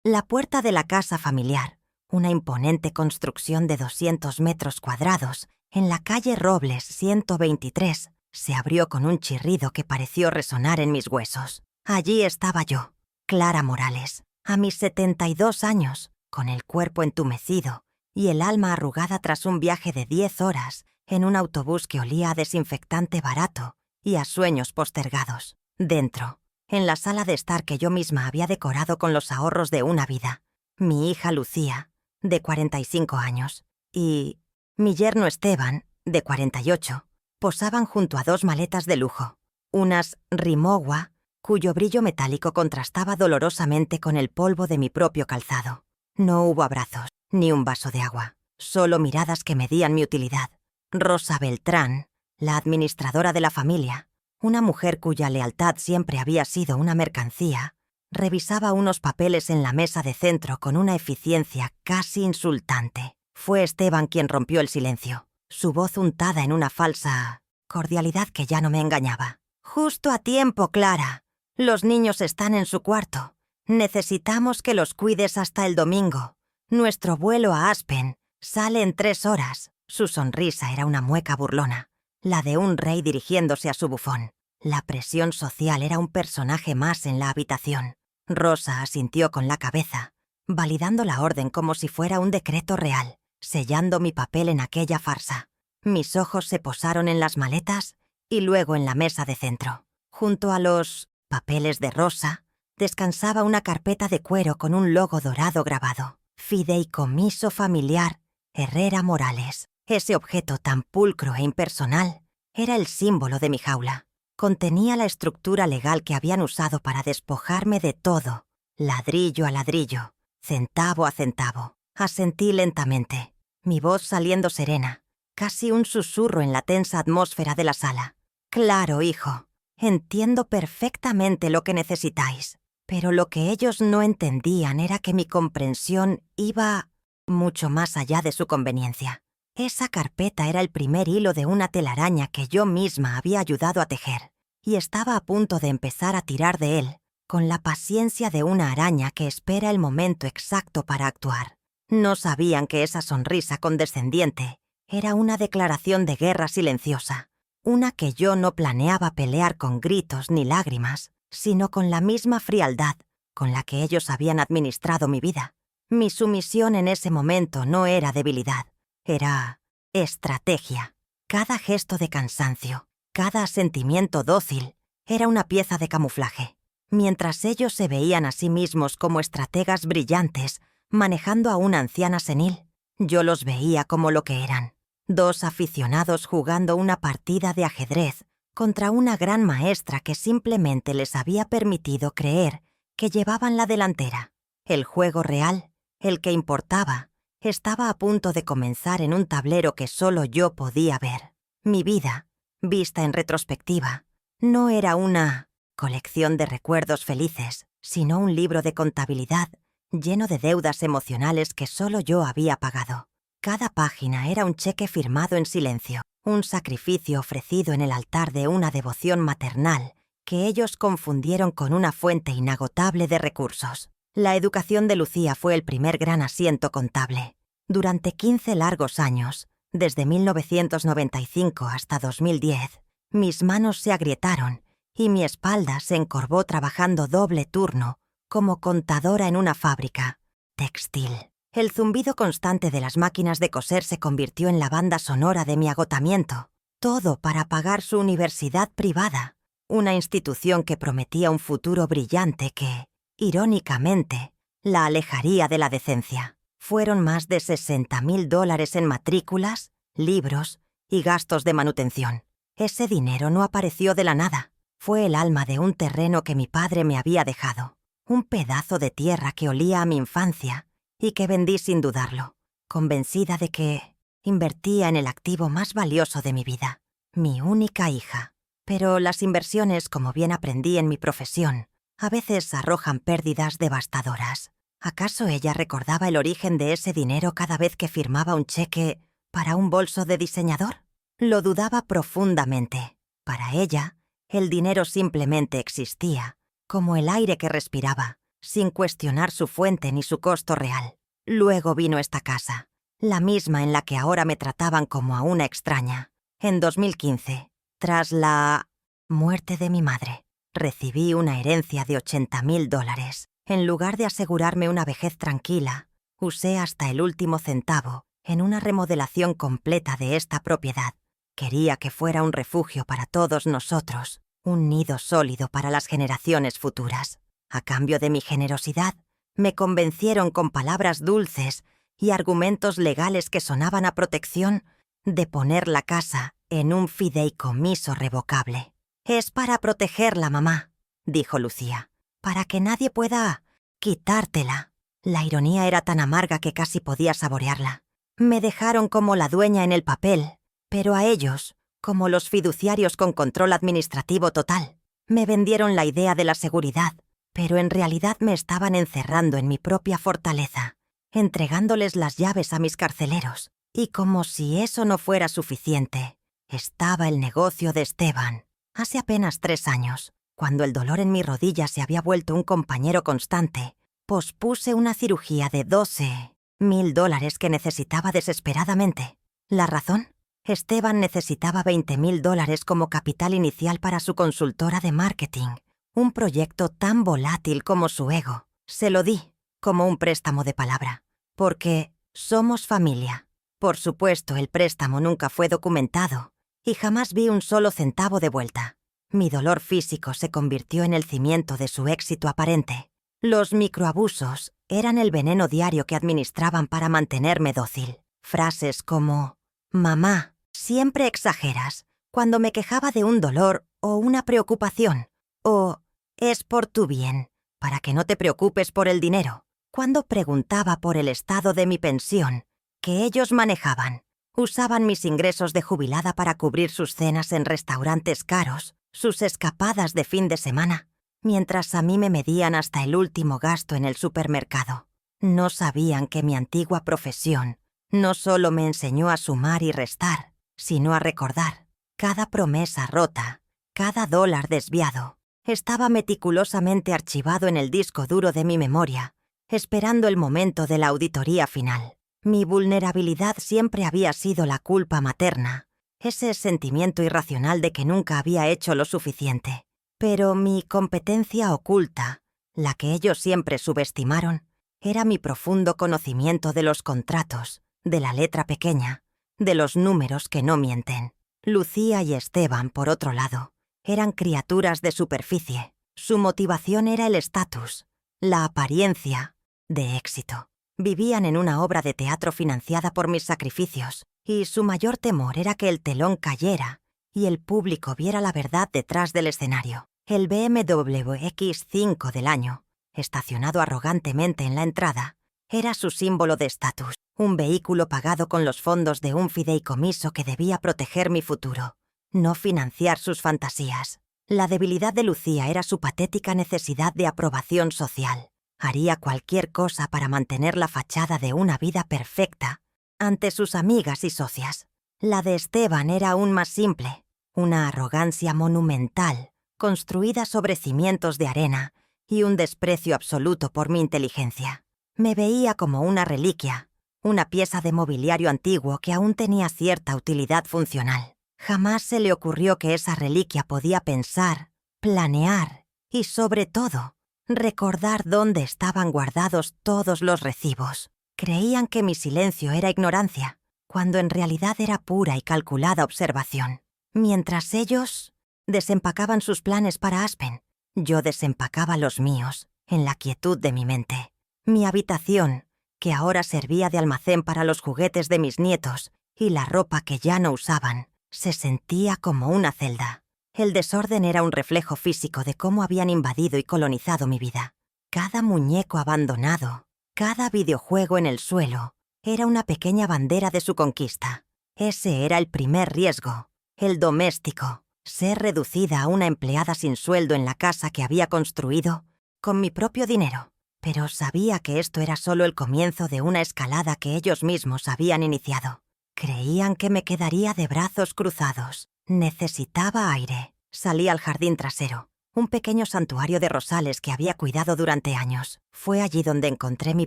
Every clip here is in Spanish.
La puerta de la casa familiar, una imponente construcción de 200 metros cuadrados, en la calle Robles 123, se abrió con un chirrido que pareció resonar en mis huesos. Allí estaba yo, Clara Morales, a mis 72 años, con el cuerpo entumecido y el alma arrugada tras un viaje de 10 horas en un autobús que olía a desinfectante barato y a sueños postergados. Dentro, en la sala de estar que yo misma había decorado con los ahorros de una vida, mi hija Lucía, de 45 años, y mi yerno Esteban, de 48, posaban junto a dos maletas de lujo, unas Rimowa, cuyo brillo metálico contrastaba dolorosamente con el polvo de mi propio calzado. No hubo abrazos, ni un vaso de agua, solo miradas que medían mi utilidad. Rosa Beltrán, la administradora de la familia, una mujer cuya lealtad siempre había sido una mercancía, revisaba unos papeles en la mesa de centro con una eficiencia casi insultante. Fue Esteban quien rompió el silencio, su voz untada en una falsa cordialidad que ya no me engañaba. «Justo a tiempo, Clara. Los niños están en su cuarto. Necesitamos que los cuides hasta el domingo. Nuestro vuelo a Aspen sale en 3 horas». Su sonrisa era una mueca burlona, la de un rey dirigiéndose a su bufón. La presión social era un personaje más en la habitación. Rosa asintió con la cabeza, validando la orden como si fuera un decreto real, sellando mi papel en aquella farsa. Mis ojos se posaron en las maletas y luego en la mesa de centro. Junto a los papeles de Rosa, descansaba una carpeta de cuero con un logo dorado grabado. Fideicomiso familiar Herrera Morales. Ese objeto tan pulcro e impersonal era el símbolo de mi jaula. Contenía la estructura legal que habían usado para despojarme de todo, ladrillo a ladrillo, centavo a centavo. Asentí lentamente, mi voz saliendo serena, casi un susurro en la tensa atmósfera de la sala. «Claro, hijo, entiendo perfectamente lo que necesitáis, pero lo que ellos no entendían era que mi comprensión iba mucho más allá de su conveniencia. Esa carpeta era el primer hilo de una telaraña que yo misma había ayudado a tejer, y estaba a punto de empezar a tirar de él, con la paciencia de una araña que espera el momento exacto para actuar. No sabían que esa sonrisa condescendiente era una declaración de guerra silenciosa, una que yo no planeaba pelear con gritos ni lágrimas, sino con la misma frialdad con la que ellos habían administrado mi vida. Mi sumisión en ese momento no era debilidad, era estrategia. Cada gesto de cansancio, cada asentimiento dócil, era una pieza de camuflaje. Mientras ellos se veían a sí mismos como estrategas brillantes, manejando a una anciana senil, yo los veía como lo que eran: dos aficionados jugando una partida de ajedrez contra una gran maestra que simplemente les había permitido creer que llevaban la delantera. El juego real, el que importaba, estaba a punto de comenzar en un tablero que solo yo podía ver. Mi vida, vista en retrospectiva, no era una colección de recuerdos felices, sino un libro de contabilidad lleno de deudas emocionales que solo yo había pagado. Cada página era un cheque firmado en silencio, un sacrificio ofrecido en el altar de una devoción maternal que ellos confundieron con una fuente inagotable de recursos. La educación de Lucía fue el primer gran asiento contable. Durante 15 largos años, desde 1995 hasta 2010, mis manos se agrietaron y mi espalda se encorvó trabajando doble turno como contadora en una fábrica textil. El zumbido constante de las máquinas de coser se convirtió en la banda sonora de mi agotamiento, todo para pagar su universidad privada, una institución que prometía un futuro brillante que, irónicamente, la alejaría de la decencia. Fueron más de $60,000 en matrículas, libros y gastos de manutención. Ese dinero no apareció de la nada. Fue el alma de un terreno que mi padre me había dejado, un pedazo de tierra que olía a mi infancia y que vendí sin dudarlo, convencida de que invertía en el activo más valioso de mi vida, mi única hija. Pero las inversiones, como bien aprendí en mi profesión, a veces arrojan pérdidas devastadoras. ¿Acaso ella recordaba el origen de ese dinero cada vez que firmaba un cheque para un bolso de diseñador? Lo dudaba profundamente. Para ella, el dinero simplemente existía, como el aire que respiraba, sin cuestionar su fuente ni su costo real. Luego vino esta casa, la misma en la que ahora me trataban como a una extraña. En 2015, tras la muerte de mi madre, recibí una herencia de $80,000. En lugar de asegurarme una vejez tranquila, usé hasta el último centavo en una remodelación completa de esta propiedad. Quería que fuera un refugio para todos nosotros, un nido sólido para las generaciones futuras. A cambio de mi generosidad, me convencieron con palabras dulces y argumentos legales que sonaban a protección de poner la casa en un fideicomiso revocable. «Es para protegerla, mamá», dijo Lucía, «para que nadie pueda quitártela». La ironía era tan amarga que casi podía saborearla. Me dejaron como la dueña en el papel, pero a ellos, como los fiduciarios con control administrativo total. Me vendieron la idea de la seguridad, pero en realidad me estaban encerrando en mi propia fortaleza, entregándoles las llaves a mis carceleros. Y como si eso no fuera suficiente, estaba el negocio de Esteban. Hace apenas 3 años, cuando el dolor en mi rodilla se había vuelto un compañero constante, pospuse una cirugía de $12,000 que necesitaba desesperadamente. ¿La razón? Esteban necesitaba $20,000 como capital inicial para su consultora de marketing, un proyecto tan volátil como su ego. Se lo di, como un préstamo de palabra, porque somos familia. Por supuesto, el préstamo nunca fue documentado y jamás vi un solo centavo de vuelta. Mi dolor físico se convirtió en el cimiento de su éxito aparente. Los microabusos eran el veneno diario que administraban para mantenerme dócil. Frases como «Mamá, siempre exageras», cuando me quejaba de un dolor o una preocupación, o «Es por tu bien, para que no te preocupes por el dinero», cuando preguntaba por el estado de mi pensión, que ellos manejaban. Usaban mis ingresos de jubilada para cubrir sus cenas en restaurantes caros, sus escapadas de fin de semana, mientras a mí me medían hasta el último gasto en el supermercado. No sabían que mi antigua profesión no solo me enseñó a sumar y restar, sino a recordar. Cada promesa rota, cada dólar desviado, estaba meticulosamente archivado en el disco duro de mi memoria, esperando el momento de la auditoría final. Mi vulnerabilidad siempre había sido la culpa materna, ese sentimiento irracional de que nunca había hecho lo suficiente. Pero mi competencia oculta, la que ellos siempre subestimaron, era mi profundo conocimiento de los contratos, de la letra pequeña, de los números que no mienten. Lucía y Esteban, por otro lado, eran criaturas de superficie. Su motivación era el estatus, la apariencia de éxito. Vivían en una obra de teatro financiada por mis sacrificios, y su mayor temor era que el telón cayera y el público viera la verdad detrás del escenario. El BMW X5 del año, estacionado arrogantemente en la entrada, era su símbolo de estatus, un vehículo pagado con los fondos de un fideicomiso que debía proteger mi futuro, no financiar sus fantasías. La debilidad de Lucía era su patética necesidad de aprobación social. Haría cualquier cosa para mantener la fachada de una vida perfecta ante sus amigas y socias. La de Esteban era aún más simple, una arrogancia monumental, construida sobre cimientos de arena y un desprecio absoluto por mi inteligencia. Me veía como una reliquia, una pieza de mobiliario antiguo que aún tenía cierta utilidad funcional. Jamás se le ocurrió que esa reliquia podía pensar, planear y, sobre todo, recordar dónde estaban guardados todos los recibos. Creían que mi silencio era ignorancia, cuando en realidad era pura y calculada observación. Mientras ellos desempacaban sus planes para Aspen, yo desempacaba los míos en la quietud de mi mente. Mi habitación, que ahora servía de almacén para los juguetes de mis nietos y la ropa que ya no usaban, se sentía como una celda. El desorden era un reflejo físico de cómo habían invadido y colonizado mi vida. Cada muñeco abandonado, cada videojuego en el suelo, era una pequeña bandera de su conquista. Ese era el primer riesgo, el doméstico, ser reducida a una empleada sin sueldo en la casa que había construido con mi propio dinero. Pero sabía que esto era solo el comienzo de una escalada que ellos mismos habían iniciado. Creían que me quedaría de brazos cruzados. Necesitaba aire. Salí al jardín trasero. un pequeño santuario de rosales que había cuidado durante años. Fue allí donde encontré mi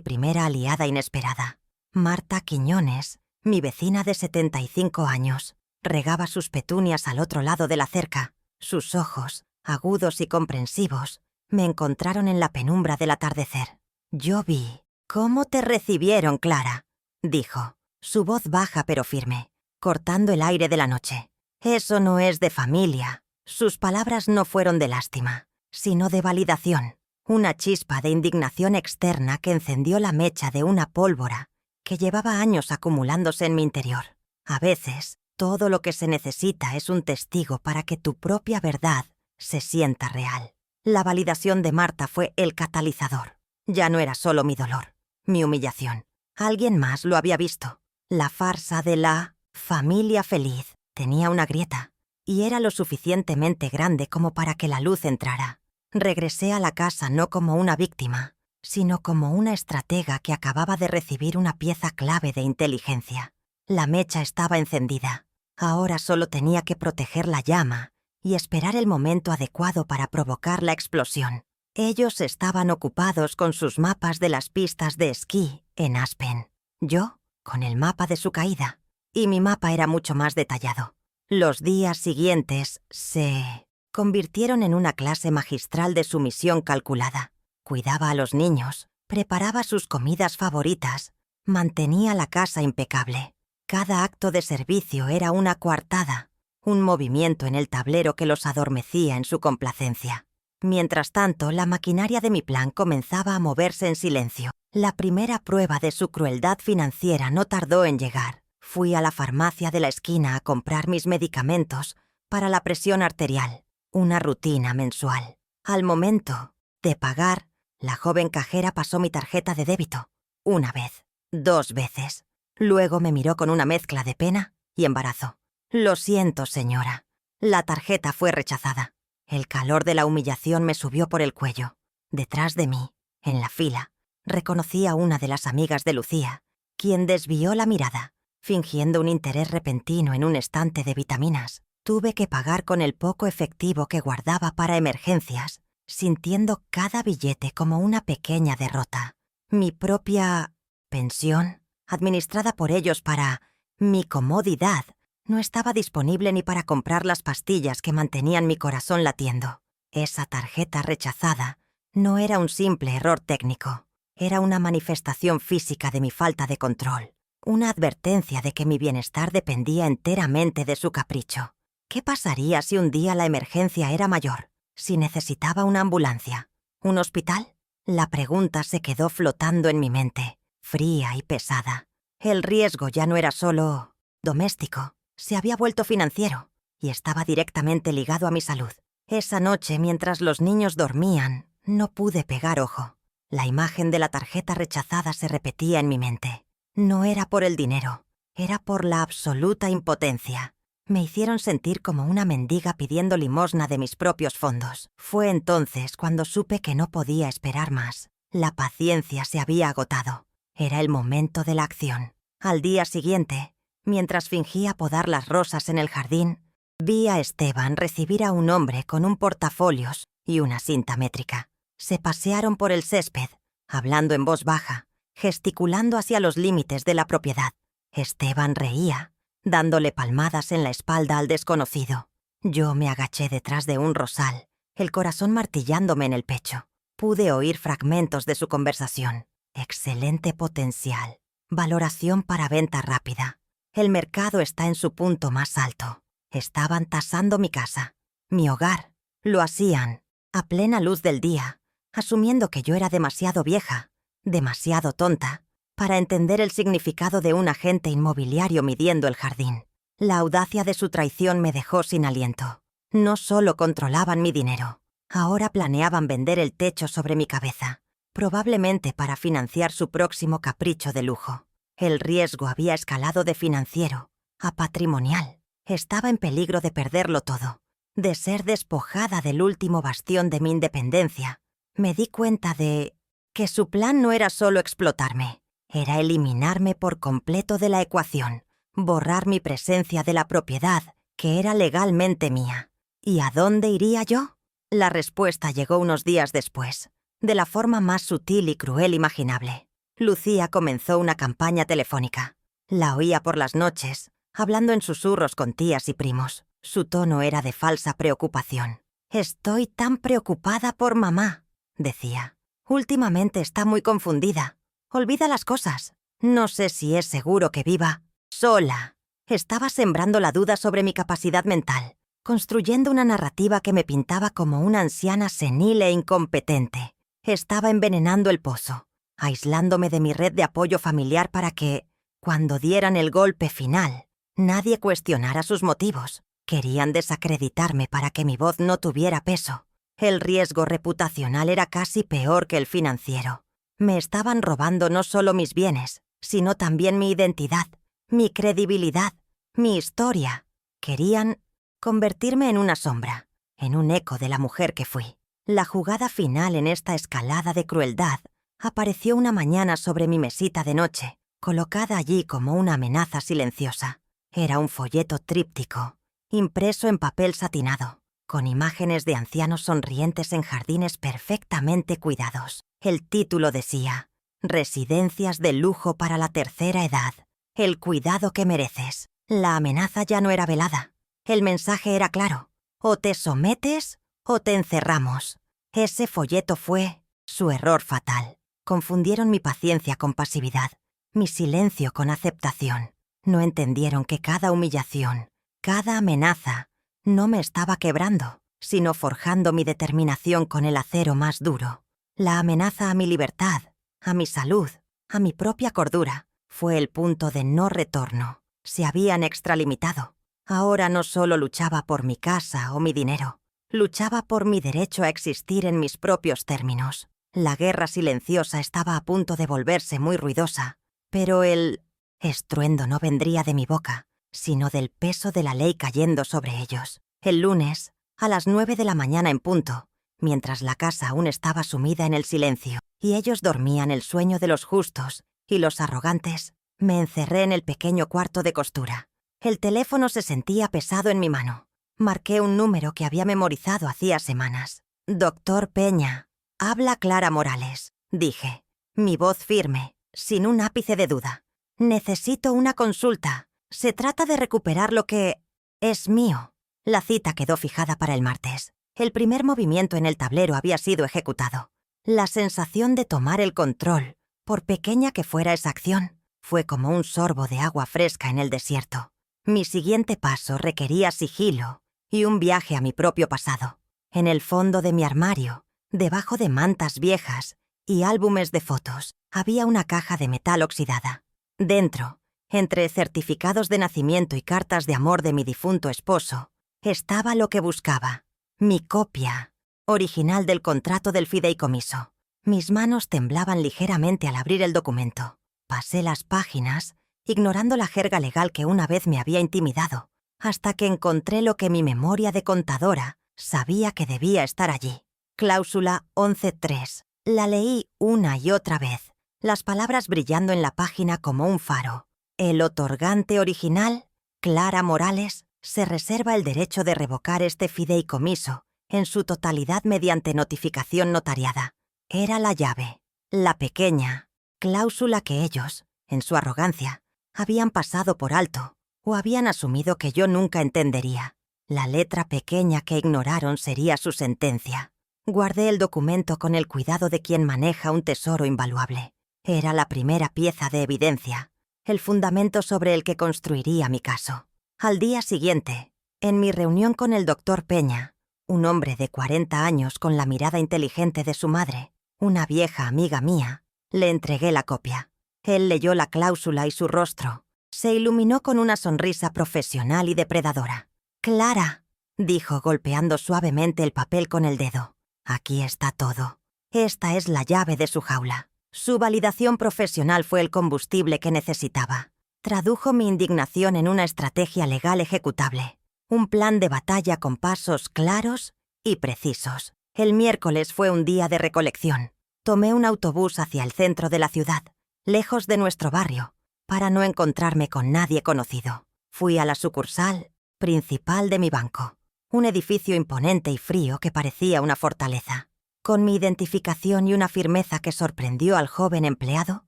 primera aliada inesperada. Marta Quiñones, mi vecina de 75 años, regaba sus petunias al otro lado de la cerca. Sus ojos, agudos y comprensivos, me encontraron en la penumbra del atardecer. Yo vi. «¿Cómo te recibieron, Clara?», dijo, su voz baja pero firme, cortando el aire de la noche. «Eso no es de familia». Sus palabras no fueron de lástima, sino de validación. Una chispa de indignación externa que encendió la mecha de una pólvora que llevaba años acumulándose en mi interior. A veces, todo lo que se necesita es un testigo para que tu propia verdad se sienta real. La validación de Marta fue el catalizador. Ya no era solo mi dolor, mi humillación. Alguien más lo había visto. La farsa de la familia feliz tenía una grieta, y era lo suficientemente grande como para que la luz entrara. Regresé a la casa no como una víctima, sino como una estratega que acababa de recibir una pieza clave de inteligencia. La mecha estaba encendida. Ahora solo tenía que proteger la llama y esperar el momento adecuado para provocar la explosión. Ellos estaban ocupados con sus mapas de las pistas de esquí en Aspen. Yo, con el mapa de su caída. Y mi mapa era mucho más detallado. Los días siguientes se convirtieron en una clase magistral de sumisión calculada. Cuidaba a los niños, preparaba sus comidas favoritas, mantenía la casa impecable. Cada acto de servicio era una coartada, un movimiento en el tablero que los adormecía en su complacencia. Mientras tanto, la maquinaria de mi plan comenzaba a moverse en silencio. La primera prueba de su crueldad financiera no tardó en llegar. Fui a la farmacia de la esquina a comprar mis medicamentos para la presión arterial, una rutina mensual. Al momento de pagar, la joven cajera pasó mi tarjeta de débito. Una vez, 2 veces. Luego me miró con una mezcla de pena y embarazo. «Lo siento, señora. La tarjeta fue rechazada». El calor de la humillación me subió por el cuello. Detrás de mí, en la fila, reconocí a una de las amigas de Lucía, quien desvió la mirada, fingiendo un interés repentino en un estante de vitaminas. Tuve que pagar con el poco efectivo que guardaba para emergencias, sintiendo cada billete como una pequeña derrota. Mi propia pensión, administrada por ellos para mi comodidad, no estaba disponible ni para comprar las pastillas que mantenían mi corazón latiendo. Esa tarjeta rechazada no era un simple error técnico, era una manifestación física de mi falta de control, una advertencia de que mi bienestar dependía enteramente de su capricho. ¿Qué pasaría si un día la emergencia era mayor? ¿Si necesitaba una ambulancia? ¿Un hospital? La pregunta se quedó flotando en mi mente, fría y pesada. El riesgo ya no era solo doméstico, se había vuelto financiero y estaba directamente ligado a mi salud. Esa noche, mientras los niños dormían, no pude pegar ojo. La imagen de la tarjeta rechazada se repetía en mi mente. No era por el dinero, era por la absoluta impotencia. Me hicieron sentir como una mendiga pidiendo limosna de mis propios fondos. Fue entonces cuando supe que no podía esperar más. La paciencia se había agotado. Era el momento de la acción. Al día siguiente, mientras fingía podar las rosas en el jardín, vi a Esteban recibir a un hombre con un portafolios y una cinta métrica. Se pasearon por el césped, hablando en voz baja, gesticulando hacia los límites de la propiedad. Esteban reía, dándole palmadas en la espalda al desconocido. Yo me agaché detrás de un rosal, el corazón martillándome en el pecho. Pude oír fragmentos de su conversación. Excelente potencial. Valoración para venta rápida. El mercado está en su punto más alto. Estaban tasando mi casa, mi hogar. Lo hacían, a plena luz del día, asumiendo que yo era demasiado vieja, demasiado tonta, para entender el significado de un agente inmobiliario midiendo el jardín. La audacia de su traición me dejó sin aliento. No solo controlaban mi dinero, ahora planeaban vender el techo sobre mi cabeza, probablemente para financiar su próximo capricho de lujo. El riesgo había escalado de financiero a patrimonial. Estaba en peligro de perderlo todo, de ser despojada del último bastión de mi independencia. Me di cuenta de que su plan no era solo explotarme, era eliminarme por completo de la ecuación, borrar mi presencia de la propiedad, que era legalmente mía. ¿Y a dónde iría yo? La respuesta llegó unos días después, de la forma más sutil y cruel imaginable. Lucía comenzó una campaña telefónica. La oía por las noches, hablando en susurros con tías y primos. Su tono era de falsa preocupación. «Estoy tan preocupada por mamá», decía. «Últimamente está muy confundida. Olvida las cosas. No sé si es seguro que viva sola». Estaba sembrando la duda sobre mi capacidad mental, construyendo una narrativa que me pintaba como una anciana senil e incompetente. Estaba envenenando el pozo, aislándome de mi red de apoyo familiar para que, cuando dieran el golpe final, nadie cuestionara sus motivos. Querían desacreditarme para que mi voz no tuviera peso. El riesgo reputacional era casi peor que el financiero. Me estaban robando no solo mis bienes, sino también mi identidad, mi credibilidad, mi historia. Querían convertirme en una sombra, en un eco de la mujer que fui. La jugada final en esta escalada de crueldad apareció una mañana sobre mi mesita de noche, colocada allí como una amenaza silenciosa. Era un folleto tríptico, impreso en papel satinado, con imágenes de ancianos sonrientes en jardines perfectamente cuidados. El título decía: «Residencias de lujo para la tercera edad. El cuidado que mereces». La amenaza ya no era velada. El mensaje era claro: o te sometes o te encerramos. Ese folleto fue su error fatal. Confundieron mi paciencia con pasividad, mi silencio con aceptación. No entendieron que cada humillación, cada amenaza, no me estaba quebrando, sino forjando mi determinación con el acero más duro. La amenaza a mi libertad, a mi salud, a mi propia cordura, fue el punto de no retorno. Se habían extralimitado. Ahora no solo luchaba por mi casa o mi dinero, luchaba por mi derecho a existir en mis propios términos. La guerra silenciosa estaba a punto de volverse muy ruidosa, pero el estruendo no vendría de mi boca, sino del peso de la ley cayendo sobre ellos. El lunes, a las 9 de la mañana en punto, mientras la casa aún estaba sumida en el silencio y ellos dormían el sueño de los justos y los arrogantes, me encerré en el pequeño cuarto de costura. El teléfono se sentía pesado en mi mano. Marqué un número que había memorizado hacía semanas. «Doctor Peña, habla Clara Morales», dije, mi voz firme, sin un ápice de duda. «Necesito una consulta. Se trata de recuperar lo que es mío». La cita quedó fijada para el martes. El primer movimiento en el tablero había sido ejecutado. La sensación de tomar el control, por pequeña que fuera esa acción, fue como un sorbo de agua fresca en el desierto. Mi siguiente paso requería sigilo y un viaje a mi propio pasado. En el fondo de mi armario, debajo de mantas viejas y álbumes de fotos, había una caja de metal oxidada. Dentro, entre certificados de nacimiento y cartas de amor de mi difunto esposo, estaba lo que buscaba: mi copia original del contrato del fideicomiso. Mis manos temblaban ligeramente al abrir el documento. Pasé las páginas, ignorando la jerga legal que una vez me había intimidado, hasta que encontré lo que mi memoria de contadora sabía que debía estar allí. Cláusula 11.3. La leí una y otra vez, las palabras brillando en la página como un faro. El otorgante original, Clara Morales, se reserva el derecho de revocar este fideicomiso en su totalidad mediante notificación notariada. Era la llave, la pequeña cláusula que ellos, en su arrogancia, habían pasado por alto o habían asumido que yo nunca entendería. La letra pequeña que ignoraron sería su sentencia. Guardé el documento con el cuidado de quien maneja un tesoro invaluable. Era la primera pieza de evidencia, el fundamento sobre el que construiría mi caso. Al día siguiente, en mi reunión con el doctor Peña, un hombre de 40 años con la mirada inteligente de su madre, una vieja amiga mía, le entregué la copia. Él leyó la cláusula y su rostro se iluminó con una sonrisa profesional y depredadora. «Clara», dijo golpeando suavemente el papel con el dedo, «aquí está todo. Esta es la llave de su jaula». Su validación profesional fue el combustible que necesitaba. Tradujo mi indignación en una estrategia legal ejecutable, un plan de batalla con pasos claros y precisos. El miércoles fue un día de recolección. Tomé un autobús hacia el centro de la ciudad, lejos de nuestro barrio, para no encontrarme con nadie conocido. Fui a la sucursal principal de mi banco, un edificio imponente y frío que parecía una fortaleza. Con mi identificación y una firmeza que sorprendió al joven empleado,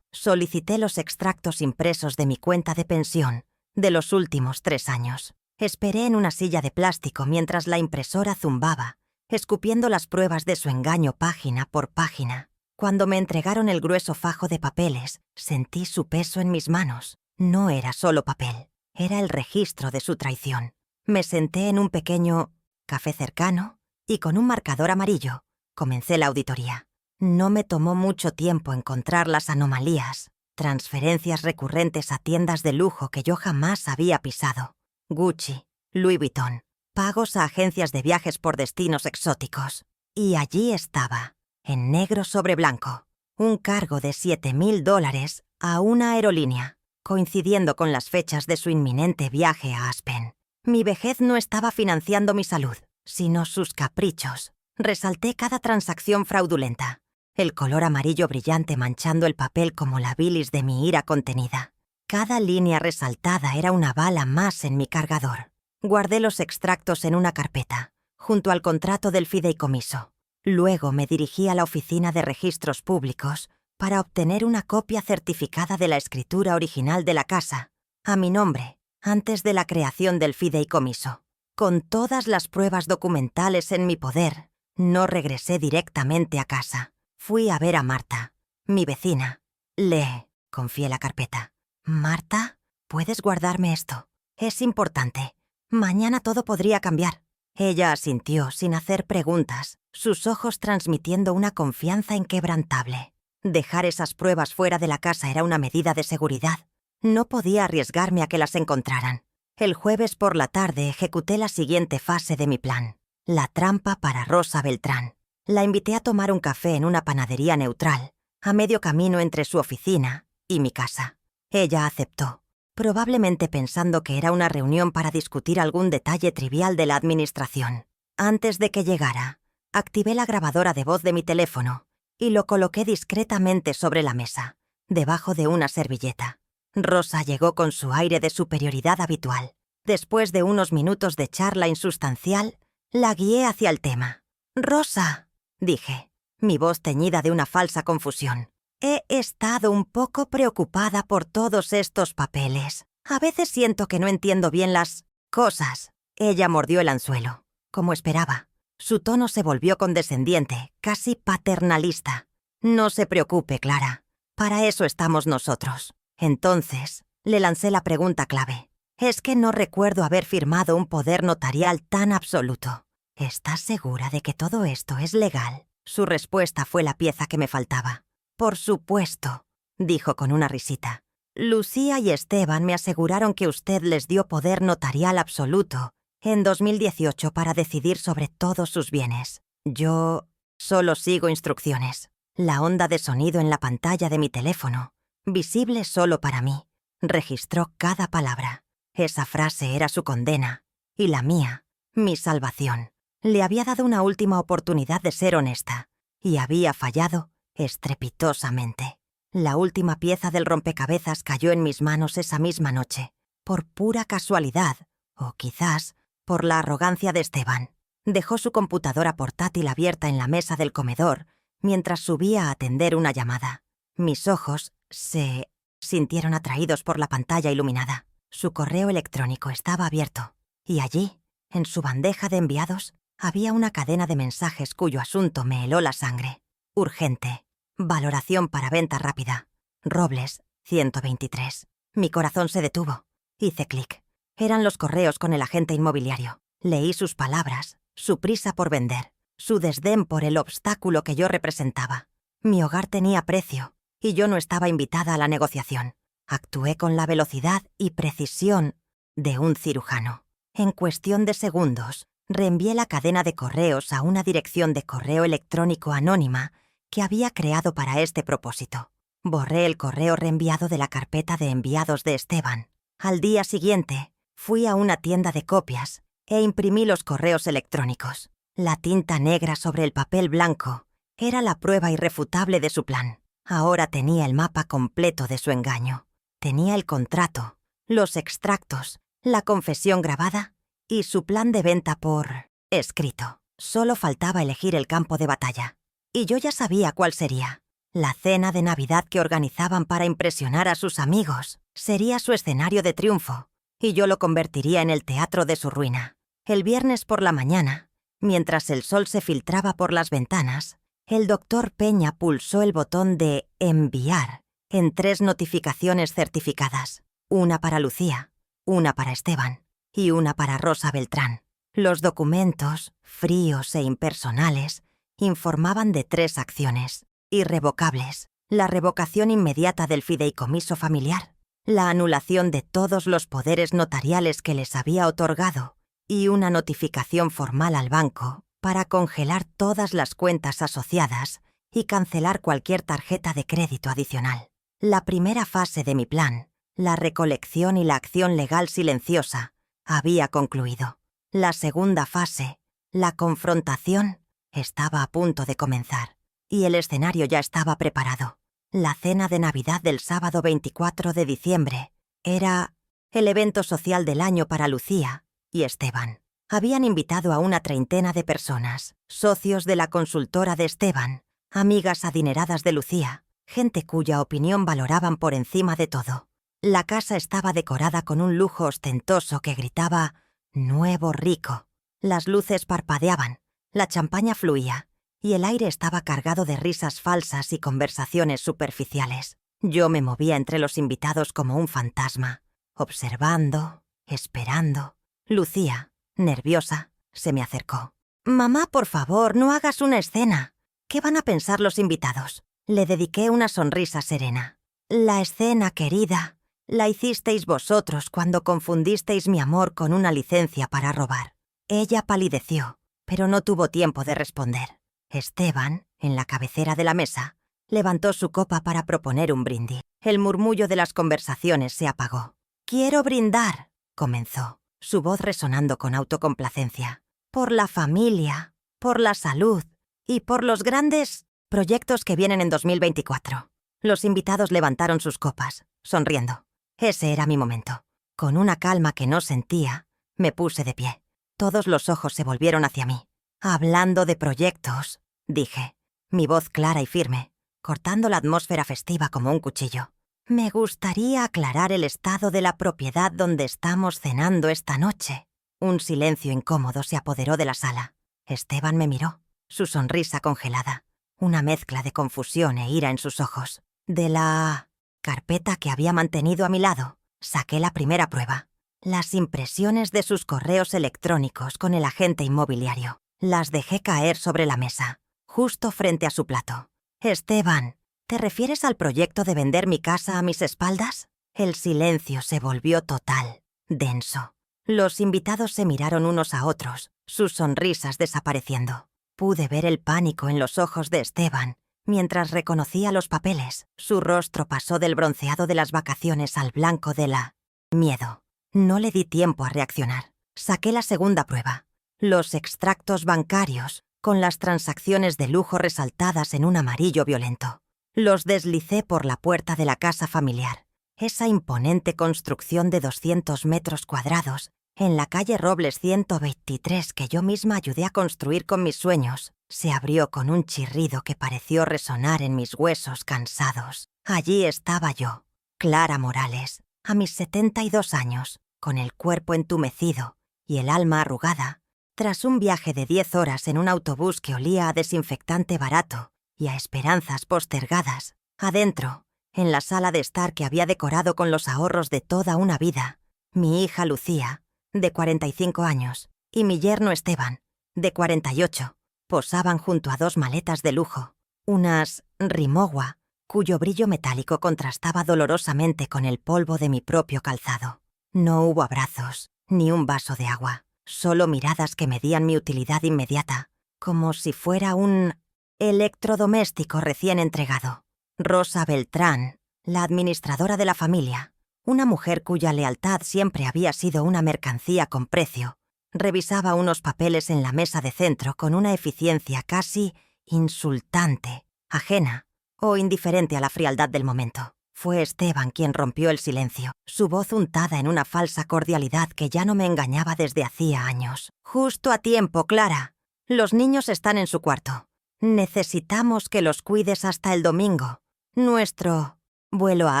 solicité los extractos impresos de mi cuenta de pensión de los últimos 3 años. Esperé en una silla de plástico mientras la impresora zumbaba, escupiendo las pruebas de su engaño página por página. Cuando me entregaron el grueso fajo de papeles, sentí su peso en mis manos. No era solo papel, era el registro de su traición. Me senté en un pequeño café cercano y con un marcador amarillo comencé la auditoría. No me tomó mucho tiempo encontrar las anomalías, transferencias recurrentes a tiendas de lujo que yo jamás había pisado. Gucci, Louis Vuitton, pagos a agencias de viajes por destinos exóticos. Y allí estaba, en negro sobre blanco, un cargo de $7,000 a una aerolínea, coincidiendo con las fechas de su inminente viaje a Aspen. Mi vejez no estaba financiando mi salud, sino sus caprichos. Resalté cada transacción fraudulenta, el color amarillo brillante manchando el papel como la bilis de mi ira contenida. Cada línea resaltada era una bala más en mi cargador. Guardé los extractos en una carpeta, junto al contrato del fideicomiso. Luego me dirigí a la oficina de registros públicos para obtener una copia certificada de la escritura original de la casa, a mi nombre, antes de la creación del fideicomiso. Con todas las pruebas documentales en mi poder, no regresé directamente a casa. Fui a ver a Marta, mi vecina. Le confié la carpeta. «Marta, ¿puedes guardarme esto? Es importante. Mañana todo podría cambiar». Ella asintió sin hacer preguntas, sus ojos transmitiendo una confianza inquebrantable. Dejar esas pruebas fuera de la casa era una medida de seguridad. No podía arriesgarme a que las encontraran. El jueves por la tarde ejecuté la siguiente fase de mi plan: la trampa para Rosa Beltrán. La invité a tomar un café en una panadería neutral, a medio camino entre su oficina y mi casa. Ella aceptó, probablemente pensando que era una reunión para discutir algún detalle trivial de la administración. Antes de que llegara, activé la grabadora de voz de mi teléfono y lo coloqué discretamente sobre la mesa, debajo de una servilleta. Rosa llegó con su aire de superioridad habitual. Después de unos minutos de charla insustancial, la guié hacia el tema. «Rosa», dije, mi voz teñida de una falsa confusión. «He estado un poco preocupada por todos estos papeles. A veces siento que no entiendo bien las cosas». Ella mordió el anzuelo, como esperaba. Su tono se volvió condescendiente, casi paternalista. «No se preocupe, Clara. Para eso estamos nosotros». Entonces, le lancé la pregunta clave. «Es que no recuerdo haber firmado un poder notarial tan absoluto». «¿Estás segura de que todo esto es legal?» Su respuesta fue la pieza que me faltaba. «Por supuesto», dijo con una risita. «Lucía y Esteban me aseguraron que usted les dio poder notarial absoluto en 2018 para decidir sobre todos sus bienes. Yo solo sigo instrucciones». La onda de sonido en la pantalla de mi teléfono, visible solo para mí, registró cada palabra. Esa frase era su condena, y la mía, mi salvación. Le había dado una última oportunidad de ser honesta, y había fallado estrepitosamente. La última pieza del rompecabezas cayó en mis manos esa misma noche, por pura casualidad, o quizás por la arrogancia de Esteban. Dejó su computadora portátil abierta en la mesa del comedor mientras subía a atender una llamada. Mis ojos se sintieron atraídos por la pantalla iluminada. Su correo electrónico estaba abierto, y allí, en su bandeja de enviados, había una cadena de mensajes cuyo asunto me heló la sangre. Urgente. Valoración para venta rápida. Robles, 123. Mi corazón se detuvo. Hice clic. Eran los correos con el agente inmobiliario. Leí sus palabras, su prisa por vender, su desdén por el obstáculo que yo representaba. Mi hogar tenía precio, y yo no estaba invitada a la negociación. Actué con la velocidad y precisión de un cirujano. En cuestión de segundos, reenvié la cadena de correos a una dirección de correo electrónico anónima que había creado para este propósito. Borré el correo reenviado de la carpeta de enviados de Esteban. Al día siguiente, fui a una tienda de copias e imprimí los correos electrónicos. La tinta negra sobre el papel blanco era la prueba irrefutable de su plan. Ahora tenía el mapa completo de su engaño. Tenía el contrato, los extractos, la confesión grabada y su plan de venta por escrito. Solo faltaba elegir el campo de batalla. Y yo ya sabía cuál sería. La cena de Navidad que organizaban para impresionar a sus amigos sería su escenario de triunfo, y yo lo convertiría en el teatro de su ruina. El viernes por la mañana, mientras el sol se filtraba por las ventanas, el doctor Peña pulsó el botón de enviar en 3 notificaciones certificadas, una para Lucía, una para Esteban y una para Rosa Beltrán. Los documentos, fríos e impersonales, informaban de 3 acciones irrevocables: la revocación inmediata del fideicomiso familiar, la anulación de todos los poderes notariales que les había otorgado y una notificación formal al banco para congelar todas las cuentas asociadas y cancelar cualquier tarjeta de crédito adicional. La primera fase de mi plan, la recolección y la acción legal silenciosa, había concluido. La segunda fase, la confrontación, estaba a punto de comenzar, y el escenario ya estaba preparado. La cena de Navidad del sábado 24 de diciembre era el evento social del año para Lucía y Esteban. Habían invitado a una 30 de personas, socios de la consultora de Esteban, amigas adineradas de Lucía, gente cuya opinión valoraban por encima de todo. La casa estaba decorada con un lujo ostentoso que gritaba «Nuevo rico». Las luces parpadeaban, la champaña fluía, y el aire estaba cargado de risas falsas y conversaciones superficiales. Yo me movía entre los invitados como un fantasma, observando, esperando. Lucía, nerviosa, se me acercó. «Mamá, por favor, no hagas una escena. ¿Qué van a pensar los invitados?». Le dediqué una sonrisa serena. «La escena, querida, la hicisteis vosotros cuando confundisteis mi amor con una licencia para robar». Ella palideció, pero no tuvo tiempo de responder. Esteban, en la cabecera de la mesa, levantó su copa para proponer un brindis. El murmullo de las conversaciones se apagó. «Quiero brindar», comenzó, su voz resonando con autocomplacencia. «Por la familia, por la salud y por los grandes proyectos que vienen en 2024. Los invitados levantaron sus copas, sonriendo. Ese era mi momento. Con una calma que no sentía, me puse de pie. Todos los ojos se volvieron hacia mí. «Hablando de proyectos», dije, mi voz clara y firme, cortando la atmósfera festiva como un cuchillo. «Me gustaría aclarar el estado de la propiedad donde estamos cenando esta noche». Un silencio incómodo se apoderó de la sala. Esteban me miró, su sonrisa congelada, una mezcla de confusión e ira en sus ojos. De la carpeta que había mantenido a mi lado, saqué la primera prueba. Las impresiones de sus correos electrónicos con el agente inmobiliario. Las dejé caer sobre la mesa, justo frente a su plato. «Esteban, ¿te refieres al proyecto de vender mi casa a mis espaldas?». El silencio se volvió total, denso. Los invitados se miraron unos a otros, sus sonrisas desapareciendo. Pude ver el pánico en los ojos de Esteban. Mientras reconocía los papeles, su rostro pasó del bronceado de las vacaciones al blanco de la miedo. No le di tiempo a reaccionar. Saqué la segunda prueba. Los extractos bancarios, con las transacciones de lujo resaltadas en un amarillo violento. Los deslicé por la puerta de la casa familiar. Esa imponente construcción de 200 metros cuadrados, en la calle Robles 123 que yo misma ayudé a construir con mis sueños, se abrió con un chirrido que pareció resonar en mis huesos cansados. Allí estaba yo, Clara Morales, a mis 72 años, con el cuerpo entumecido y el alma arrugada, tras un viaje de 10 horas en un autobús que olía a desinfectante barato y a esperanzas postergadas. Adentro, en la sala de estar que había decorado con los ahorros de toda una vida, mi hija Lucía, de 45 años, y mi yerno Esteban, de 48, posaban junto a 2 maletas de lujo, unas Rimowa, cuyo brillo metálico contrastaba dolorosamente con el polvo de mi propio calzado. No hubo abrazos, ni un vaso de agua, solo miradas que medían mi utilidad inmediata, como si fuera un electrodoméstico recién entregado. Rosa Beltrán, la administradora de la familia, una mujer cuya lealtad siempre había sido una mercancía con precio, revisaba unos papeles en la mesa de centro con una eficiencia casi insultante, ajena o indiferente a la frialdad del momento. Fue Esteban quien rompió el silencio, su voz untada en una falsa cordialidad que ya no me engañaba desde hacía años. «Justo a tiempo, Clara. Los niños están en su cuarto. Necesitamos que los cuides hasta el domingo. Nuestro vuelo a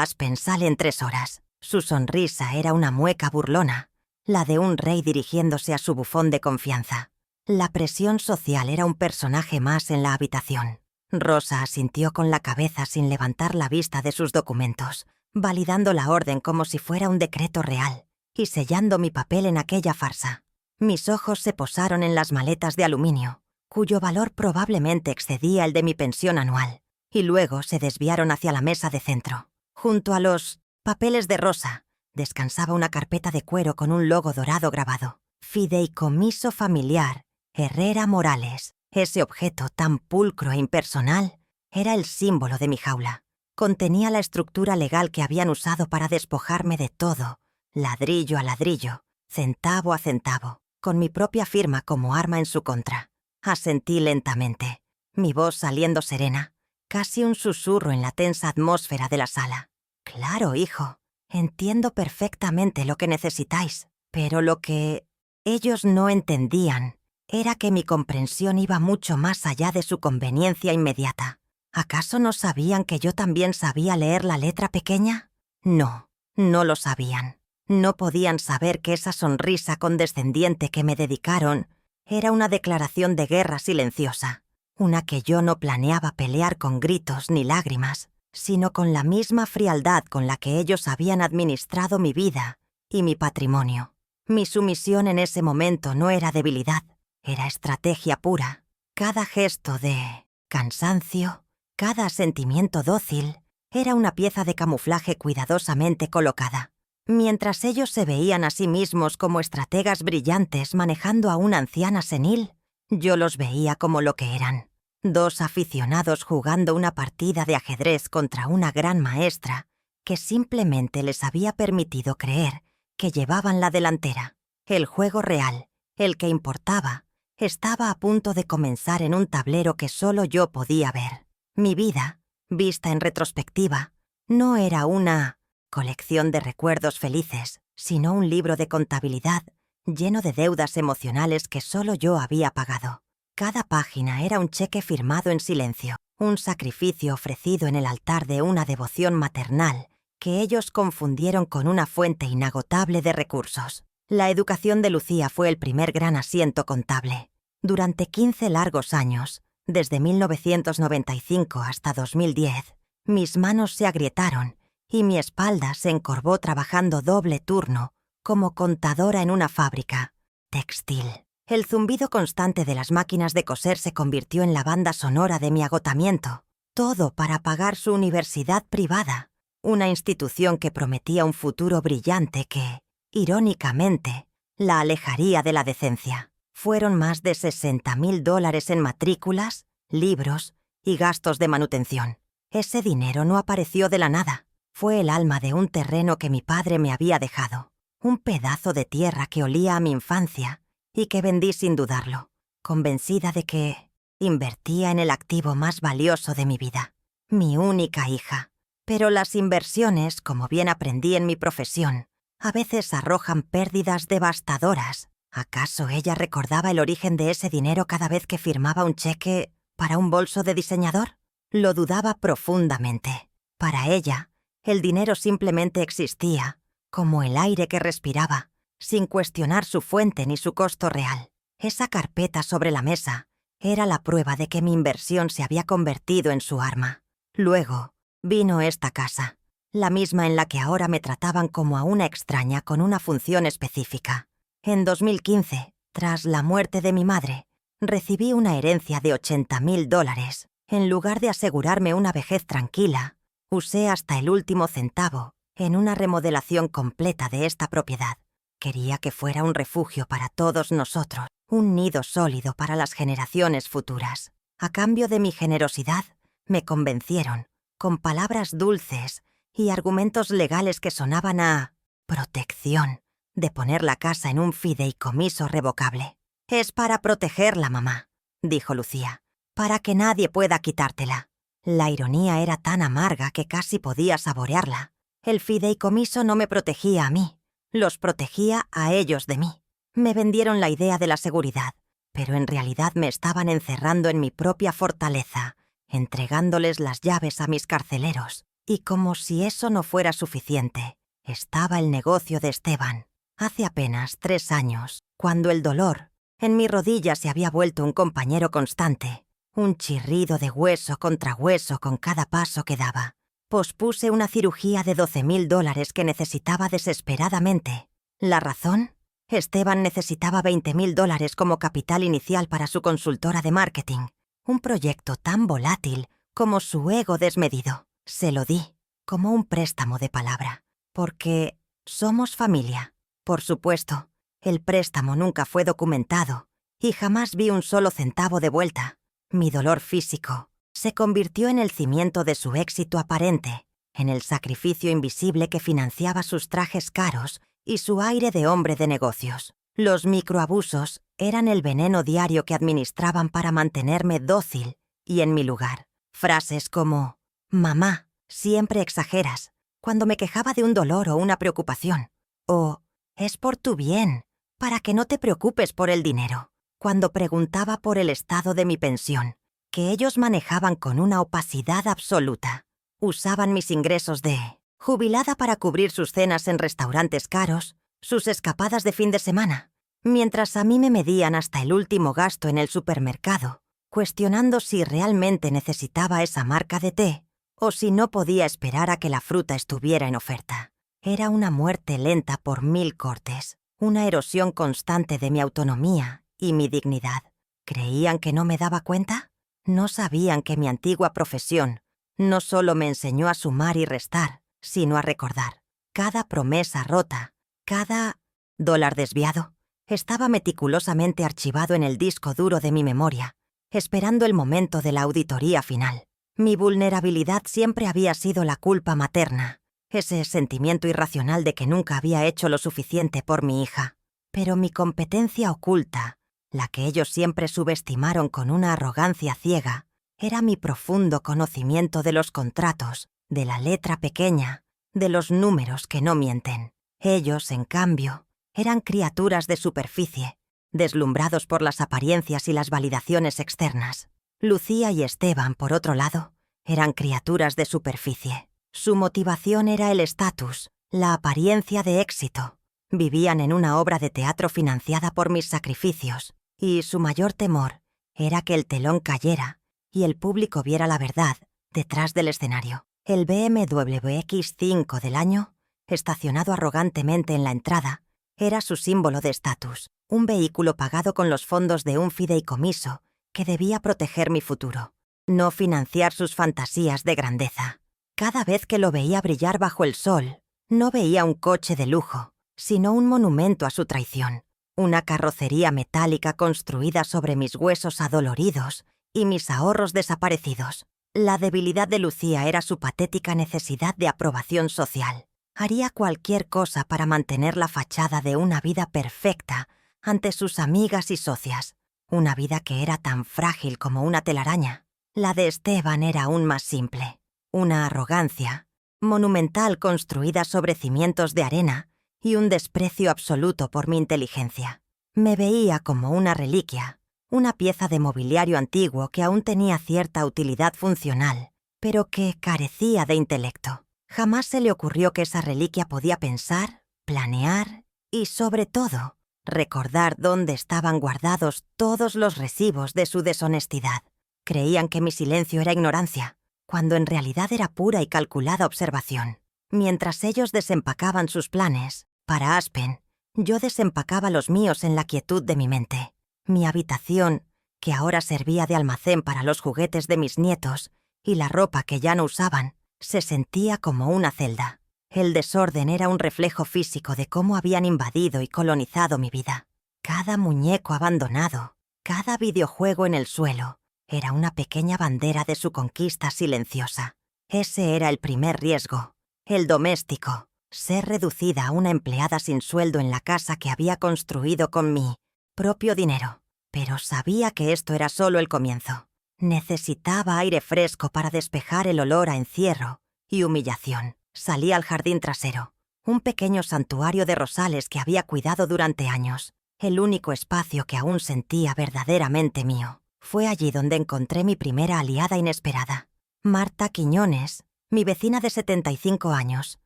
Aspen sale en 3 horas». Su sonrisa era una mueca burlona, la de un rey dirigiéndose a su bufón de confianza. La presión social era un personaje más en la habitación. Rosa asintió con la cabeza sin levantar la vista de sus documentos, validando la orden como si fuera un decreto real y sellando mi papel en aquella farsa. Mis ojos se posaron en las maletas de aluminio, cuyo valor probablemente excedía el de mi pensión anual, y luego se desviaron hacia la mesa de centro. Junto a los papeles de Rosa descansaba una carpeta de cuero con un logo dorado grabado. Fideicomiso familiar Herrera Morales. Ese objeto tan pulcro e impersonal era el símbolo de mi jaula. Contenía la estructura legal que habían usado para despojarme de todo, ladrillo a ladrillo, centavo a centavo, con mi propia firma como arma en su contra. Asentí lentamente, mi voz saliendo serena, casi un susurro en la tensa atmósfera de la sala. «Claro, hijo, entiendo perfectamente lo que necesitáis, pero lo que ellos no entendían era que mi comprensión iba mucho más allá de su conveniencia inmediata. ¿Acaso no sabían que yo también sabía leer la letra pequeña? No, no lo sabían. No podían saber que esa sonrisa condescendiente que me dedicaron era una declaración de guerra silenciosa, una que yo no planeaba pelear con gritos ni lágrimas, sino con la misma frialdad con la que ellos habían administrado mi vida y mi patrimonio. Mi sumisión en ese momento no era debilidad, era estrategia pura. Cada gesto de cansancio, cada sentimiento dócil, era una pieza de camuflaje cuidadosamente colocada. Mientras ellos se veían a sí mismos como estrategas brillantes manejando a una anciana senil, yo los veía como lo que eran: 2 aficionados jugando una partida de ajedrez contra una gran maestra que simplemente les había permitido creer que llevaban la delantera. El juego real, el que importaba, estaba a punto de comenzar en un tablero que solo yo podía ver. Mi vida, vista en retrospectiva, no era una colección de recuerdos felices, sino un libro de contabilidad lleno de deudas emocionales que solo yo había pagado. Cada página era un cheque firmado en silencio, un sacrificio ofrecido en el altar de una devoción maternal que ellos confundieron con una fuente inagotable de recursos. La educación de Lucía fue el primer gran asiento contable. Durante 15 largos años, desde 1995 hasta 2010, mis manos se agrietaron y mi espalda se encorvó trabajando doble turno como contadora en una fábrica textil. El zumbido constante de las máquinas de coser se convirtió en la banda sonora de mi agotamiento, todo para pagar su universidad privada, una institución que prometía un futuro brillante que, irónicamente, la alejaría de la decencia. Fueron más de $60,000 en matrículas, libros y gastos de manutención. Ese dinero no apareció de la nada. Fue el alma de un terreno que mi padre me había dejado, un pedazo de tierra que olía a mi infancia y que vendí sin dudarlo, convencida de que invertía en el activo más valioso de mi vida, mi única hija. Pero las inversiones, como bien aprendí en mi profesión, a veces arrojan pérdidas devastadoras. ¿Acaso ella recordaba el origen de ese dinero cada vez que firmaba un cheque para un bolso de diseñador? Lo dudaba profundamente. Para ella, el dinero simplemente existía, como el aire que respiraba, sin cuestionar su fuente ni su costo real. Esa carpeta sobre la mesa era la prueba de que mi inversión se había convertido en su arma. Luego vino esta casa, la misma en la que ahora me trataban como a una extraña con una función específica. En 2015, tras la muerte de mi madre, recibí una herencia de $80,000. En lugar de asegurarme una vejez tranquila, usé hasta el último centavo en una remodelación completa de esta propiedad. Quería que fuera un refugio para todos nosotros, un nido sólido para las generaciones futuras. A cambio de mi generosidad, me convencieron, con palabras dulces y argumentos legales que sonaban a protección, de poner la casa en un fideicomiso revocable. «Es para protegerla, mamá», dijo Lucía, «para que nadie pueda quitártela. La ironía era tan amarga que casi podía saborearla. El fideicomiso no me protegía a mí, los protegía a ellos de mí. Me vendieron la idea de la seguridad, pero en realidad me estaban encerrando en mi propia fortaleza, entregándoles las llaves a mis carceleros. Y como si eso no fuera suficiente, estaba el negocio de Esteban. Hace apenas 3 años, cuando el dolor en mi rodilla se había vuelto un compañero constante, un chirrido de hueso contra hueso con cada paso que daba. Pospuse una cirugía de $12,000 que necesitaba desesperadamente. ¿La razón? Esteban necesitaba $20,000 como capital inicial para su consultora de marketing, un proyecto tan volátil como su ego desmedido. Se lo di, como un préstamo de palabra, porque somos familia. Por supuesto, el préstamo nunca fue documentado y jamás vi un solo centavo de vuelta. Mi dolor físico se convirtió en el cimiento de su éxito aparente, en el sacrificio invisible que financiaba sus trajes caros y su aire de hombre de negocios. Los microabusos eran el veneno diario que administraban para mantenerme dócil y en mi lugar. Frases como: «Mamá, siempre exageras», cuando me quejaba de un dolor o una preocupación. O «Es por tu bien, para que no te preocupes por el dinero», cuando preguntaba por el estado de mi pensión, que ellos manejaban con una opacidad absoluta. Usaban mis ingresos de jubilada para cubrir sus cenas en restaurantes caros, sus escapadas de fin de semana, mientras a mí me medían hasta el último gasto en el supermercado, cuestionando si realmente necesitaba esa marca de té o si no podía esperar a que la fruta estuviera en oferta. Era una muerte lenta por 1000 cortes, una erosión constante de mi autonomía y mi dignidad. ¿Creían que no me daba cuenta? No sabían que mi antigua profesión no solo me enseñó a sumar y restar, sino a recordar. Cada promesa rota, cada dólar desviado, estaba meticulosamente archivado en el disco duro de mi memoria, esperando el momento de la auditoría final. Mi vulnerabilidad siempre había sido la culpa materna, ese sentimiento irracional de que nunca había hecho lo suficiente por mi hija. Pero mi competencia oculta, la que ellos siempre subestimaron con una arrogancia ciega, era mi profundo conocimiento de los contratos, de la letra pequeña, de los números que no mienten. Ellos, en cambio, eran criaturas de superficie, deslumbrados por las apariencias y las validaciones externas. Lucía y Esteban, por otro lado, eran criaturas de superficie. Su motivación era el estatus, la apariencia de éxito. Vivían en una obra de teatro financiada por mis sacrificios, y su mayor temor era que el telón cayera y el público viera la verdad detrás del escenario. El BMW X5 del año, estacionado arrogantemente en la entrada, era su símbolo de estatus, un vehículo pagado con los fondos de un fideicomiso que debía proteger mi futuro, no financiar sus fantasías de grandeza. Cada vez que lo veía brillar bajo el sol, no veía un coche de lujo, sino un monumento a su traición, una carrocería metálica construida sobre mis huesos adoloridos y mis ahorros desaparecidos. La debilidad de Lucía era su patética necesidad de aprobación social. Haría cualquier cosa para mantener la fachada de una vida perfecta ante sus amigas y socias, una vida que era tan frágil como una telaraña. La de Esteban era aún más simple, una arrogancia monumental construida sobre cimientos de arena y un desprecio absoluto por mi inteligencia. Me veía como una reliquia, una pieza de mobiliario antiguo que aún tenía cierta utilidad funcional, pero que carecía de intelecto. Jamás se le ocurrió que esa reliquia podía pensar, planear y, sobre todo, recordar dónde estaban guardados todos los recibos de su deshonestidad. Creían que mi silencio era ignorancia, cuando en realidad era pura y calculada observación. Mientras ellos desempacaban sus planes, para Aspen, yo desempacaba los míos en la quietud de mi mente. Mi habitación, que ahora servía de almacén para los juguetes de mis nietos y la ropa que ya no usaban, se sentía como una celda. El desorden era un reflejo físico de cómo habían invadido y colonizado mi vida. Cada muñeco abandonado, cada videojuego en el suelo, era una pequeña bandera de su conquista silenciosa. Ese era el primer riesgo, el doméstico, ser reducida a una empleada sin sueldo en la casa que había construido con mi propio dinero. Pero sabía que esto era solo el comienzo. Necesitaba aire fresco para despejar el olor a encierro y humillación. Salí al jardín trasero, un pequeño santuario de rosales que había cuidado durante años, el único espacio que aún sentía verdaderamente mío. Fue allí donde encontré mi primera aliada inesperada. Marta Quiñones, mi vecina de 75 años,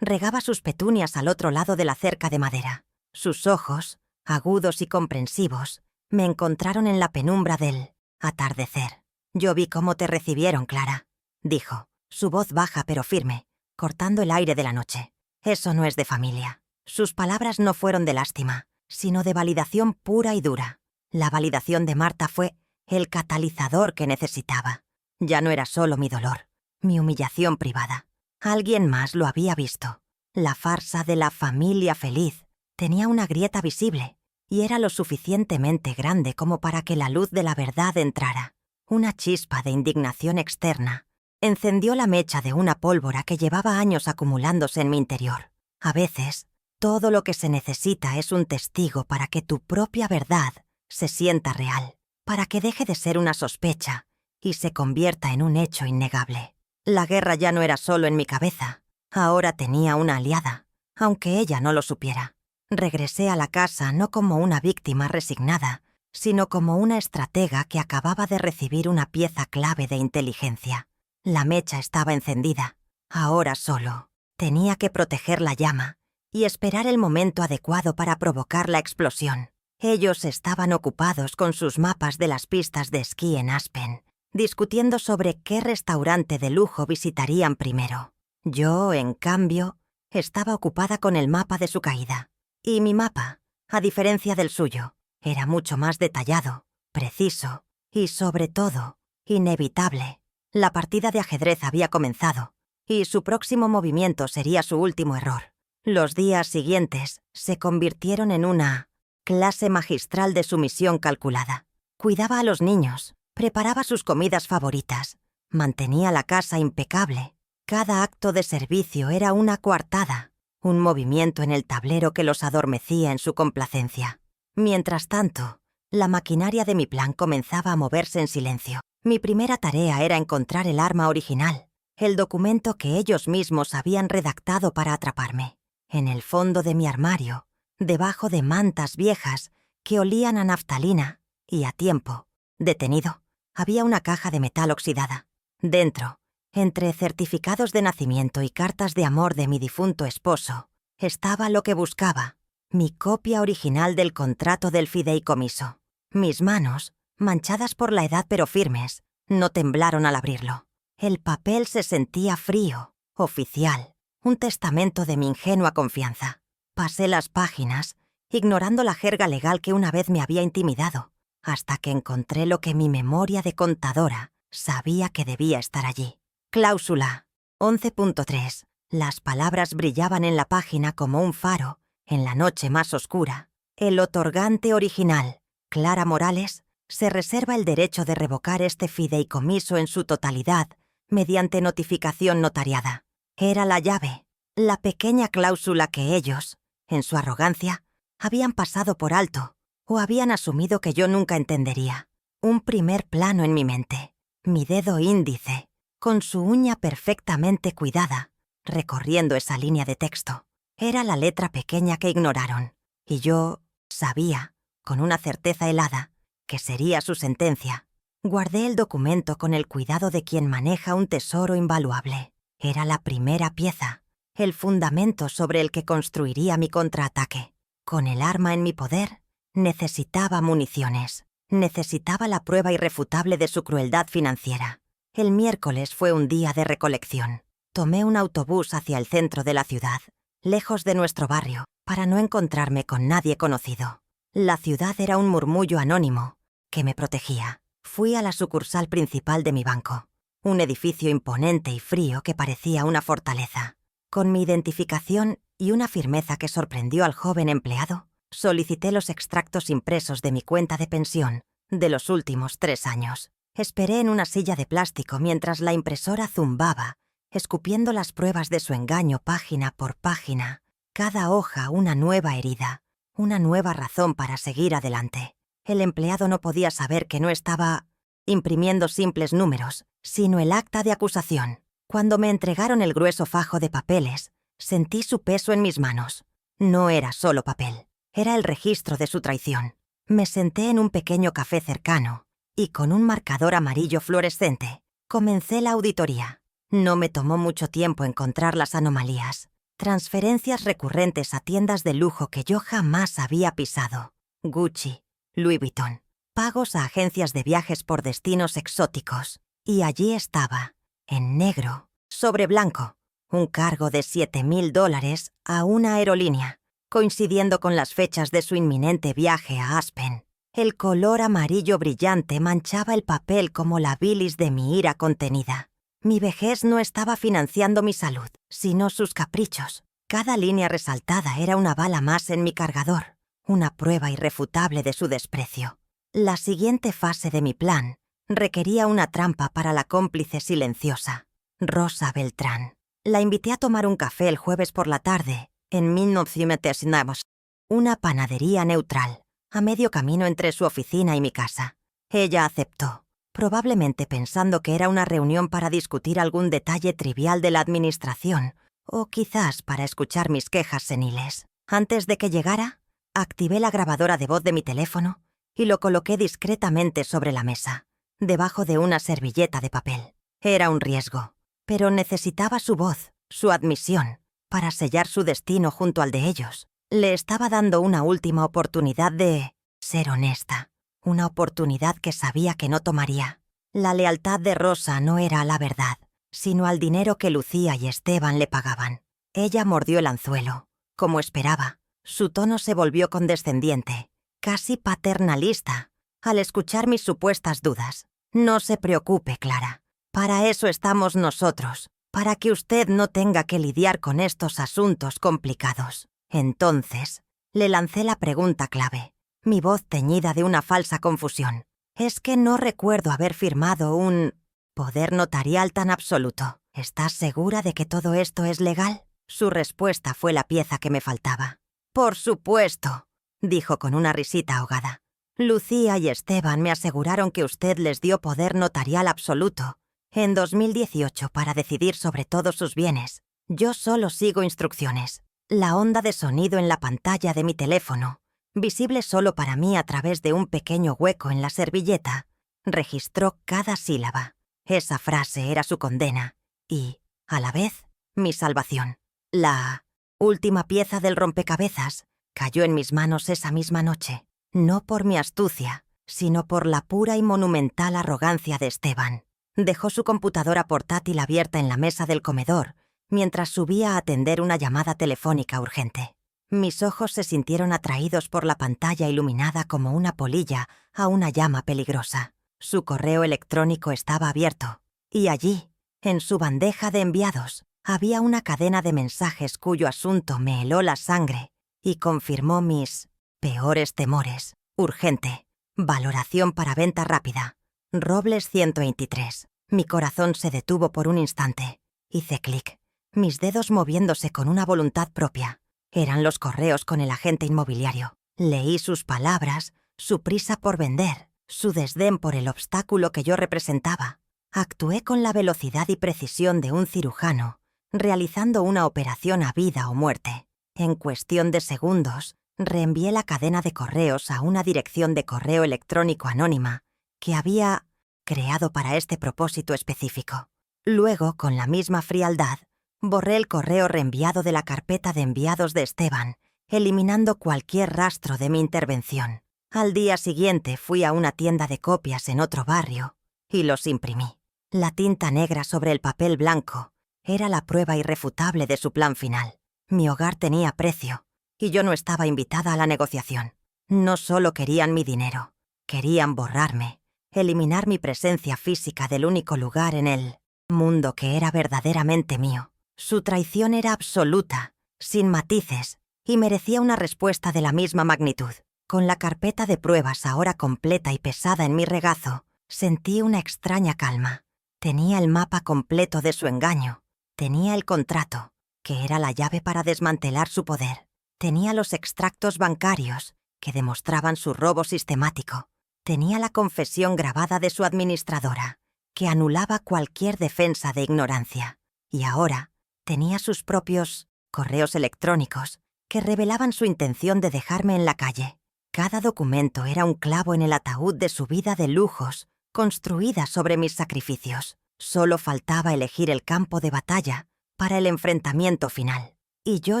regaba sus petunias al otro lado de la cerca de madera. Sus ojos, agudos y comprensivos, me encontraron en la penumbra del atardecer. «Yo vi cómo te recibieron, Clara», dijo, su voz baja pero firme, cortando el aire de la noche. «Eso no es de familia». Sus palabras no fueron de lástima, sino de validación pura y dura. La validación de Marta fue el catalizador que necesitaba. Ya no era solo mi dolor, mi humillación privada. Alguien más lo había visto. La farsa de la familia feliz tenía una grieta visible y era lo suficientemente grande como para que la luz de la verdad entrara. Una chispa de indignación externa encendió la mecha de una pólvora que llevaba años acumulándose en mi interior. A veces, todo lo que se necesita es un testigo para que tu propia verdad se sienta real, para que deje de ser una sospecha y se convierta en un hecho innegable. La guerra ya no era solo en mi cabeza, ahora tenía una aliada, aunque ella no lo supiera. Regresé a la casa no como una víctima resignada, sino como una estratega que acababa de recibir una pieza clave de inteligencia. La mecha estaba encendida. Ahora solo tenía que proteger la llama y esperar el momento adecuado para provocar la explosión. Ellos estaban ocupados con sus mapas de las pistas de esquí en Aspen, discutiendo sobre qué restaurante de lujo visitarían primero. Yo, en cambio, estaba ocupada con el mapa de su caída. Y mi mapa, a diferencia del suyo, era mucho más detallado, preciso y, sobre todo, inevitable. La partida de ajedrez había comenzado, y su próximo movimiento sería su último error. Los días siguientes se convirtieron en una clase magistral de sumisión calculada. Cuidaba a los niños, preparaba sus comidas favoritas, mantenía la casa impecable. Cada acto de servicio era una coartada, un movimiento en el tablero que los adormecía en su complacencia. Mientras tanto, la maquinaria de mi plan comenzaba a moverse en silencio. Mi primera tarea era encontrar el arma original, el documento que ellos mismos habían redactado para atraparme. En el fondo de mi armario, debajo de mantas viejas que olían a naftalina y a tiempo, detenido, había una caja de metal oxidada. Dentro, entre certificados de nacimiento y cartas de amor de mi difunto esposo, estaba lo que buscaba, mi copia original del contrato del fideicomiso. Mis manos, manchadas por la edad pero firmes, no temblaron al abrirlo. El papel se sentía frío, oficial, un testamento de mi ingenua confianza. Pasé las páginas, ignorando la jerga legal que una vez me había intimidado, hasta que encontré lo que mi memoria de contadora sabía que debía estar allí. Cláusula 11.3. Las palabras brillaban en la página como un faro en la noche más oscura. El otorgante original, Clara Morales, se reserva el derecho de revocar este fideicomiso en su totalidad mediante notificación notariada. Era la llave, la pequeña cláusula que ellos, en su arrogancia, habían pasado por alto o habían asumido que yo nunca entendería. Un primer plano en mi mente, mi dedo índice, con su uña perfectamente cuidada, recorriendo esa línea de texto. Era la letra pequeña que ignoraron, y yo sabía, con una certeza helada, que sería su sentencia. Guardé el documento con el cuidado de quien maneja un tesoro invaluable. Era la primera pieza, el fundamento sobre el que construiría mi contraataque. Con el arma en mi poder, necesitaba municiones. Necesitaba la prueba irrefutable de su crueldad financiera. El miércoles fue un día de recolección. Tomé un autobús hacia el centro de la ciudad, lejos de nuestro barrio, para no encontrarme con nadie conocido. La ciudad era un murmullo anónimo que me protegía. Fui a la sucursal principal de mi banco, un edificio imponente y frío que parecía una fortaleza. Con mi identificación y una firmeza que sorprendió al joven empleado, solicité los extractos impresos de mi cuenta de pensión de los últimos 3 años. Esperé en una silla de plástico mientras la impresora zumbaba, escupiendo las pruebas de su engaño página por página. Cada hoja una nueva herida, una nueva razón para seguir adelante. El empleado no podía saber que no estaba imprimiendo simples números, sino el acta de acusación. Cuando me entregaron el grueso fajo de papeles, sentí su peso en mis manos. No era solo papel, era el registro de su traición. Me senté en un pequeño café cercano y con un marcador amarillo fluorescente comencé la auditoría. No me tomó mucho tiempo encontrar las anomalías. Transferencias recurrentes a tiendas de lujo que yo jamás había pisado. Gucci, Louis Vuitton. Pagos a agencias de viajes por destinos exóticos. Y allí estaba, en negro, sobre blanco, un cargo de $7,000 a una aerolínea, coincidiendo con las fechas de su inminente viaje a Aspen. El color amarillo brillante manchaba el papel como la bilis de mi ira contenida. Mi vejez no estaba financiando mi salud, sino sus caprichos. Cada línea resaltada era una bala más en mi cargador, una prueba irrefutable de su desprecio. La siguiente fase de mi plan requería una trampa para la cómplice silenciosa, Rosa Beltrán. La invité a tomar un café el jueves por la tarde, en 1999, una panadería neutral, a medio camino entre su oficina y mi casa. Ella aceptó, probablemente pensando que era una reunión para discutir algún detalle trivial de la administración, o quizás para escuchar mis quejas seniles. Antes de que llegara, activé la grabadora de voz de mi teléfono y lo coloqué discretamente sobre la mesa, debajo de una servilleta de papel. Era un riesgo, pero necesitaba su voz, su admisión, para sellar su destino junto al de ellos. Le estaba dando una última oportunidad de ser honesta, una oportunidad que sabía que no tomaría. La lealtad de Rosa no era a la verdad, sino al dinero que Lucía y Esteban le pagaban. Ella mordió el anzuelo, como esperaba. Su tono se volvió condescendiente, casi paternalista, al escuchar mis supuestas dudas. No se preocupe, Clara. Para eso estamos nosotros, para que usted no tenga que lidiar con estos asuntos complicados. Entonces, le lancé la pregunta clave, mi voz teñida de una falsa confusión. Es que no recuerdo haber firmado un poder notarial tan absoluto. ¿Estás segura de que todo esto es legal? Su respuesta fue la pieza que me faltaba. Por supuesto, dijo con una risita ahogada. Lucía y Esteban me aseguraron que usted les dio poder notarial absoluto en 2018 para decidir sobre todos sus bienes. Yo solo sigo instrucciones. La onda de sonido en la pantalla de mi teléfono, visible solo para mí a través de un pequeño hueco en la servilleta, registró cada sílaba. Esa frase era su condena y, a la vez, mi salvación. La última pieza del rompecabezas cayó en mis manos esa misma noche, no por mi astucia, sino por la pura y monumental arrogancia de Esteban. Dejó su computadora portátil abierta en la mesa del comedor mientras subía a atender una llamada telefónica urgente. Mis ojos se sintieron atraídos por la pantalla iluminada como una polilla a una llama peligrosa. Su correo electrónico estaba abierto, y allí, en su bandeja de enviados, había una cadena de mensajes cuyo asunto me heló la sangre y confirmó mis peores temores. Urgente. Valoración para venta rápida. Robles 123. Mi corazón se detuvo por un instante. Hice clic, mis dedos moviéndose con una voluntad propia. Eran los correos con el agente inmobiliario. Leí sus palabras, su prisa por vender, su desdén por el obstáculo que yo representaba. Actué con la velocidad y precisión de un cirujano, realizando una operación a vida o muerte. En cuestión de segundos, reenvié la cadena de correos a una dirección de correo electrónico anónima que había creado para este propósito específico. Luego, con la misma frialdad, borré el correo reenviado de la carpeta de enviados de Esteban, eliminando cualquier rastro de mi intervención. Al día siguiente fui a una tienda de copias en otro barrio y los imprimí. La tinta negra sobre el papel blanco era la prueba irrefutable de su plan final. Mi hogar tenía precio y yo no estaba invitada a la negociación. No solo querían mi dinero, querían borrarme, eliminar mi presencia física del único lugar en el mundo que era verdaderamente mío. Su traición era absoluta, sin matices, y merecía una respuesta de la misma magnitud. Con la carpeta de pruebas ahora completa y pesada en mi regazo, sentí una extraña calma. Tenía el mapa completo de su engaño. Tenía el contrato, que era la llave para desmantelar su poder. Tenía los extractos bancarios, que demostraban su robo sistemático. Tenía la confesión grabada de su administradora, que anulaba cualquier defensa de ignorancia. Y ahora tenía sus propios correos electrónicos que revelaban su intención de dejarme en la calle. Cada documento era un clavo en el ataúd de su vida de lujos, construida sobre mis sacrificios. Solo faltaba elegir el campo de batalla para el enfrentamiento final. Y yo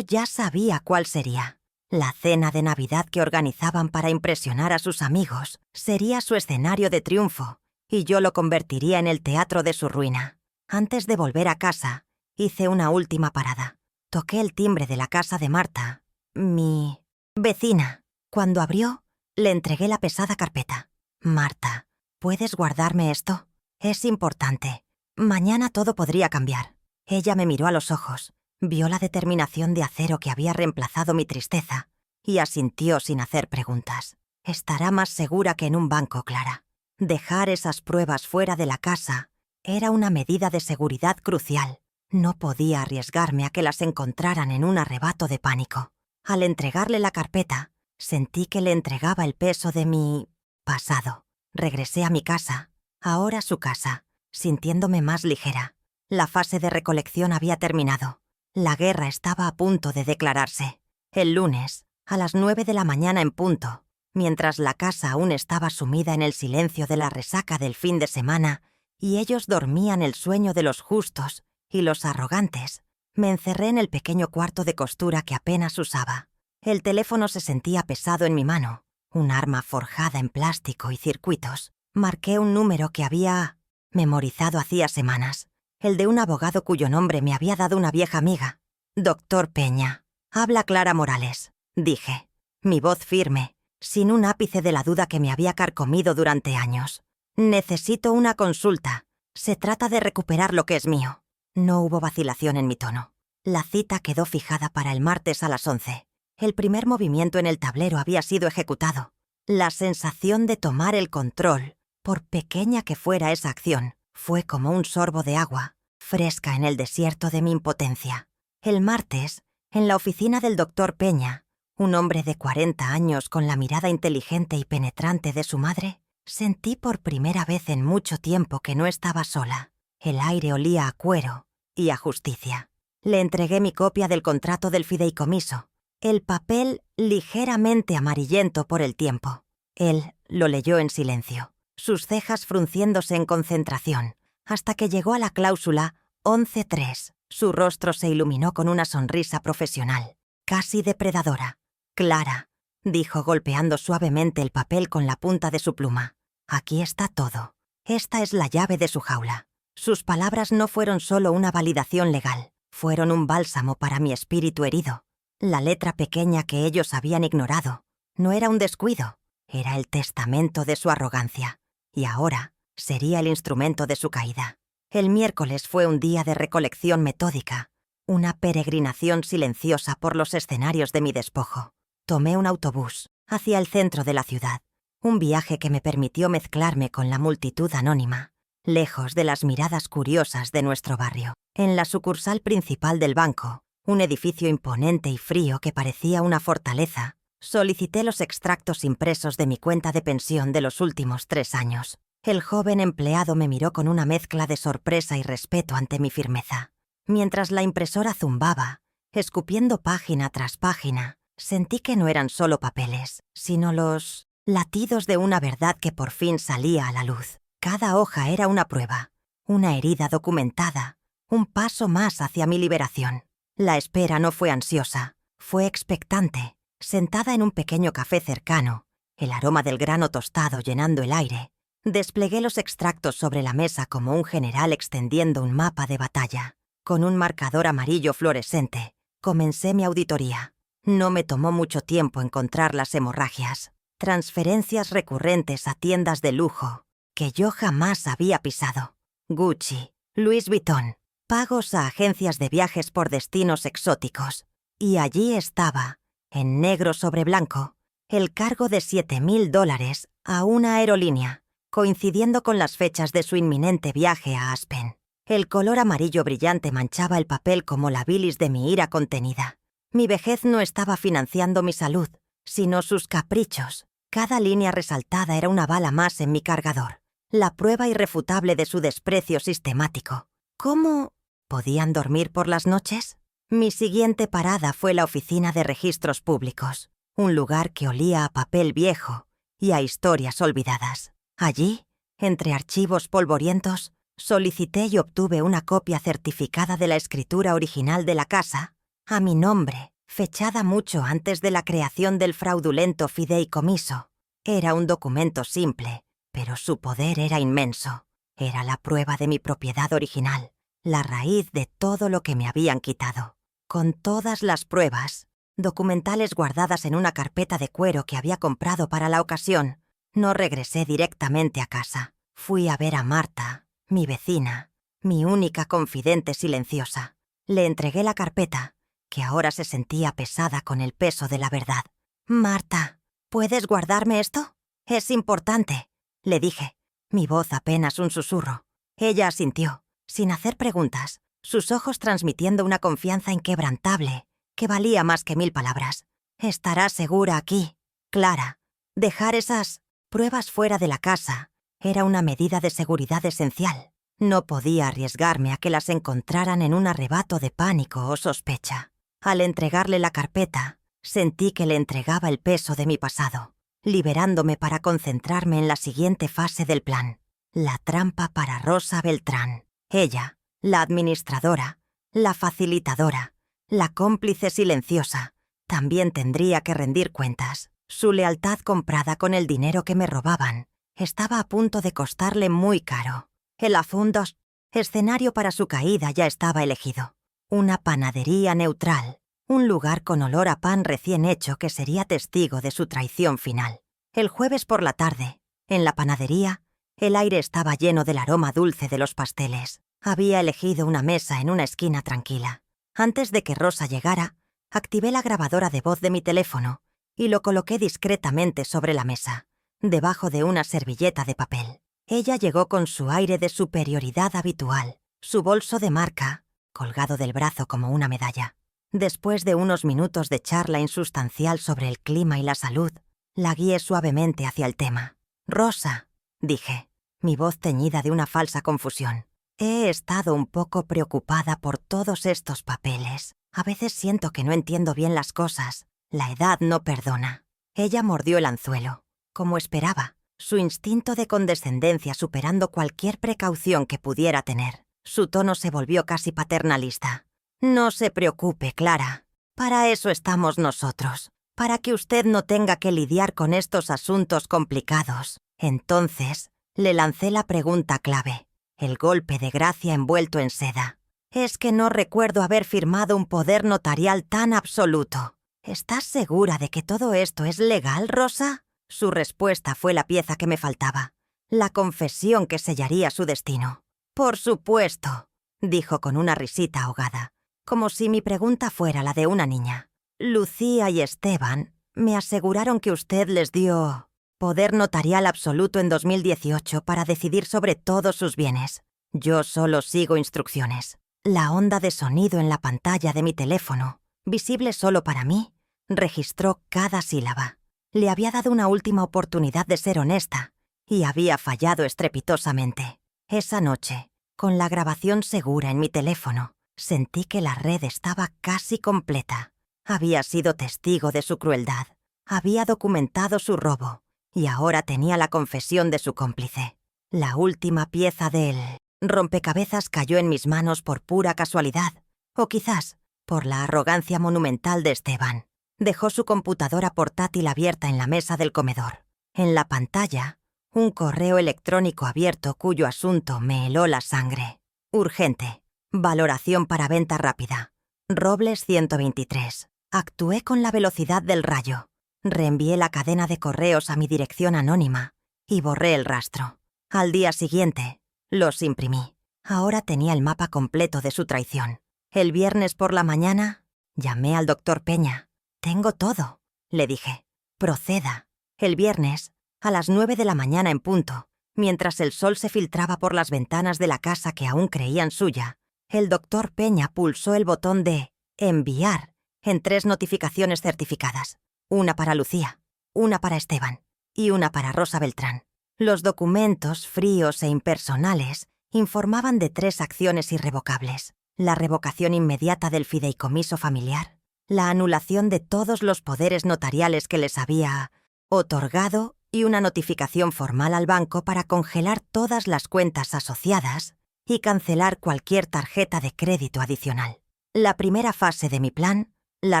ya sabía cuál sería. La cena de Navidad que organizaban para impresionar a sus amigos sería su escenario de triunfo, y yo lo convertiría en el teatro de su ruina. Antes de volver a casa, hice una última parada. Toqué el timbre de la casa de Marta, mi vecina. Cuando abrió, le entregué la pesada carpeta. «Marta, ¿puedes guardarme esto? Es importante. Mañana todo podría cambiar». Ella me miró a los ojos, vio la determinación de acero que había reemplazado mi tristeza y asintió sin hacer preguntas. «Estará más segura que en un banco, Clara». Dejar esas pruebas fuera de la casa era una medida de seguridad crucial. No podía arriesgarme a que las encontraran en un arrebato de pánico. Al entregarle la carpeta, sentí que le entregaba el peso de mi pasado. Regresé a mi casa, ahora su casa, sintiéndome más ligera. La fase de recolección había terminado. La guerra estaba a punto de declararse. El lunes, a las 9 de la mañana en punto, mientras la casa aún estaba sumida en el silencio de la resaca del fin de semana y ellos dormían el sueño de los justos y los arrogantes, me encerré en el pequeño cuarto de costura que apenas usaba. El teléfono se sentía pesado en mi mano, un arma forjada en plástico y circuitos. Marqué un número que había memorizado hacía semanas, el de un abogado cuyo nombre me había dado una vieja amiga. «Doctor Peña, habla Clara Morales», dije, mi voz firme, sin un ápice de la duda que me había carcomido durante años. «Necesito una consulta. Se trata de recuperar lo que es mío». No hubo vacilación en mi tono. La cita quedó fijada para el martes a las 11. El primer movimiento en el tablero había sido ejecutado. La sensación de tomar el control, por pequeña que fuera esa acción, fue como un sorbo de agua, fresca en el desierto de mi impotencia. El martes, en la oficina del doctor Peña, un hombre de 40 años con la mirada inteligente y penetrante de su madre, sentí por primera vez en mucho tiempo que no estaba sola. El aire olía a cuero y a justicia. Le entregué mi copia del contrato del fideicomiso, el papel ligeramente amarillento por el tiempo. Él lo leyó en silencio, sus cejas frunciéndose en concentración, hasta que llegó a la cláusula 11.3. Su rostro se iluminó con una sonrisa profesional, casi depredadora. «Clara», dijo golpeando suavemente el papel con la punta de su pluma, «aquí está todo. Esta es la llave de su jaula». Sus palabras no fueron solo una validación legal, fueron un bálsamo para mi espíritu herido. La letra pequeña que ellos habían ignorado no era un descuido, era el testamento de su arrogancia, y ahora sería el instrumento de su caída. El miércoles fue un día de recolección metódica, una peregrinación silenciosa por los escenarios de mi despojo. Tomé un autobús hacia el centro de la ciudad, un viaje que me permitió mezclarme con la multitud anónima, lejos de las miradas curiosas de nuestro barrio. En la sucursal principal del banco, un edificio imponente y frío que parecía una fortaleza, solicité los extractos impresos de mi cuenta de pensión de los últimos 3 años. El joven empleado me miró con una mezcla de sorpresa y respeto ante mi firmeza. Mientras la impresora zumbaba, escupiendo página tras página, sentí que no eran solo papeles, sino los latidos de una verdad que por fin salía a la luz. Cada hoja era una prueba, una herida documentada, un paso más hacia mi liberación. La espera no fue ansiosa, fue expectante. Sentada en un pequeño café cercano, el aroma del grano tostado llenando el aire, desplegué los extractos sobre la mesa como un general extendiendo un mapa de batalla. Con un marcador amarillo fluorescente, comencé mi auditoría. No me tomó mucho tiempo encontrar las hemorragias, transferencias recurrentes a tiendas de lujo que yo jamás había pisado. Gucci, Louis Vuitton, pagos a agencias de viajes por destinos exóticos. Y allí estaba, en negro sobre blanco, el cargo de $7.000 a una aerolínea, coincidiendo con las fechas de su inminente viaje a Aspen. El color amarillo brillante manchaba el papel como la bilis de mi ira contenida. Mi vejez no estaba financiando mi salud, sino sus caprichos, Cada línea resaltada era una bala más en mi cargador, la prueba irrefutable de su desprecio sistemático. ¿Cómo podían dormir por las noches? Mi siguiente parada fue la oficina de registros públicos, un lugar que olía a papel viejo y a historias olvidadas. Allí, entre archivos polvorientos, solicité y obtuve una copia certificada de la escritura original de la casa, a mi nombre, fechada mucho antes de la creación del fraudulento fideicomiso. Era un documento simple, pero su poder era inmenso. Era la prueba de mi propiedad original, la raíz de todo lo que me habían quitado. Con todas las pruebas, documentales guardadas en una carpeta de cuero que había comprado para la ocasión, no regresé directamente a casa. Fui a ver a Marta, mi vecina, mi única confidente silenciosa. Le entregué la carpeta, que ahora se sentía pesada con el peso de la verdad. «Marta, ¿puedes guardarme esto? Es importante», le dije, mi voz apenas un susurro. Ella asintió, sin hacer preguntas, sus ojos transmitiendo una confianza inquebrantable que valía más que 1000 palabras. «Estarás segura aquí, Clara. Dejar esas pruebas fuera de la casa era una medida de seguridad esencial. No podía arriesgarme a que las encontraran en un arrebato de pánico o sospecha». Al entregarle la carpeta, sentí que le entregaba el peso de mi pasado, liberándome para concentrarme en la siguiente fase del plan. La trampa para Rosa Beltrán. Ella, la administradora, la facilitadora, la cómplice silenciosa, también tendría que rendir cuentas. Su lealtad comprada con el dinero que me robaban estaba a punto de costarle muy caro. El afundos escenario para su caída ya estaba elegido. Una panadería neutral, un lugar con olor a pan recién hecho que sería testigo de su traición final. El jueves por la tarde, en la panadería, el aire estaba lleno del aroma dulce de los pasteles. Había elegido una mesa en una esquina tranquila. Antes de que Rosa llegara, activé la grabadora de voz de mi teléfono y lo coloqué discretamente sobre la mesa, debajo de una servilleta de papel. Ella llegó con su aire de superioridad habitual, su bolso de marca colgado del brazo como una medalla. Después de unos minutos de charla insustancial sobre el clima y la salud, la guié suavemente hacia el tema. «Rosa», dije, mi voz teñida de una falsa confusión, «he estado un poco preocupada por todos estos papeles. A veces siento que no entiendo bien las cosas. La edad no perdona». Ella mordió el anzuelo, como esperaba, su instinto de condescendencia superando cualquier precaución que pudiera tener. Su tono se volvió casi paternalista. «No se preocupe, Clara. Para eso estamos nosotros, para que usted no tenga que lidiar con estos asuntos complicados». Entonces, le lancé la pregunta clave, el golpe de gracia envuelto en seda. «Es que no recuerdo haber firmado un poder notarial tan absoluto. ¿Estás segura de que todo esto es legal, Rosa?» Su respuesta fue la pieza que me faltaba, la confesión que sellaría su destino. «Por supuesto», dijo con una risita ahogada, como si mi pregunta fuera la de una niña. «Lucía y Esteban me aseguraron que usted les dio poder notarial absoluto en 2018 para decidir sobre todos sus bienes. Yo solo sigo instrucciones». La onda de sonido en la pantalla de mi teléfono, visible solo para mí, registró cada sílaba. Le había dado una última oportunidad de ser honesta y había fallado estrepitosamente. Esa noche, con la grabación segura en mi teléfono, sentí que la red estaba casi completa. Había sido testigo de su crueldad, había documentado su robo y ahora tenía la confesión de su cómplice. La última pieza del rompecabezas cayó en mis manos por pura casualidad, o quizás por la arrogancia monumental de Esteban. Dejó su computadora portátil abierta en la mesa del comedor. En la pantalla, un correo electrónico abierto cuyo asunto me heló la sangre. «Urgente. Valoración para venta rápida. Robles 123. Actué con la velocidad del rayo. Reenvié la cadena de correos a mi dirección anónima y borré el rastro. Al día siguiente, los imprimí. Ahora tenía el mapa completo de su traición. El viernes por la mañana, llamé al doctor Peña. «Tengo todo», le dije. «Proceda». El viernes, a las 9 de la mañana en punto, mientras el sol se filtraba por las ventanas de la casa que aún creían suya, el doctor Peña pulsó el botón de «enviar» en 3 notificaciones certificadas. Una para Lucía, una para Esteban y una para Rosa Beltrán. Los documentos, fríos e impersonales, informaban de 3 acciones irrevocables: la revocación inmediata del fideicomiso familiar, la anulación de todos los poderes notariales que les había otorgado y una notificación formal al banco para congelar todas las cuentas asociadas y cancelar cualquier tarjeta de crédito adicional. La primera fase de mi plan, la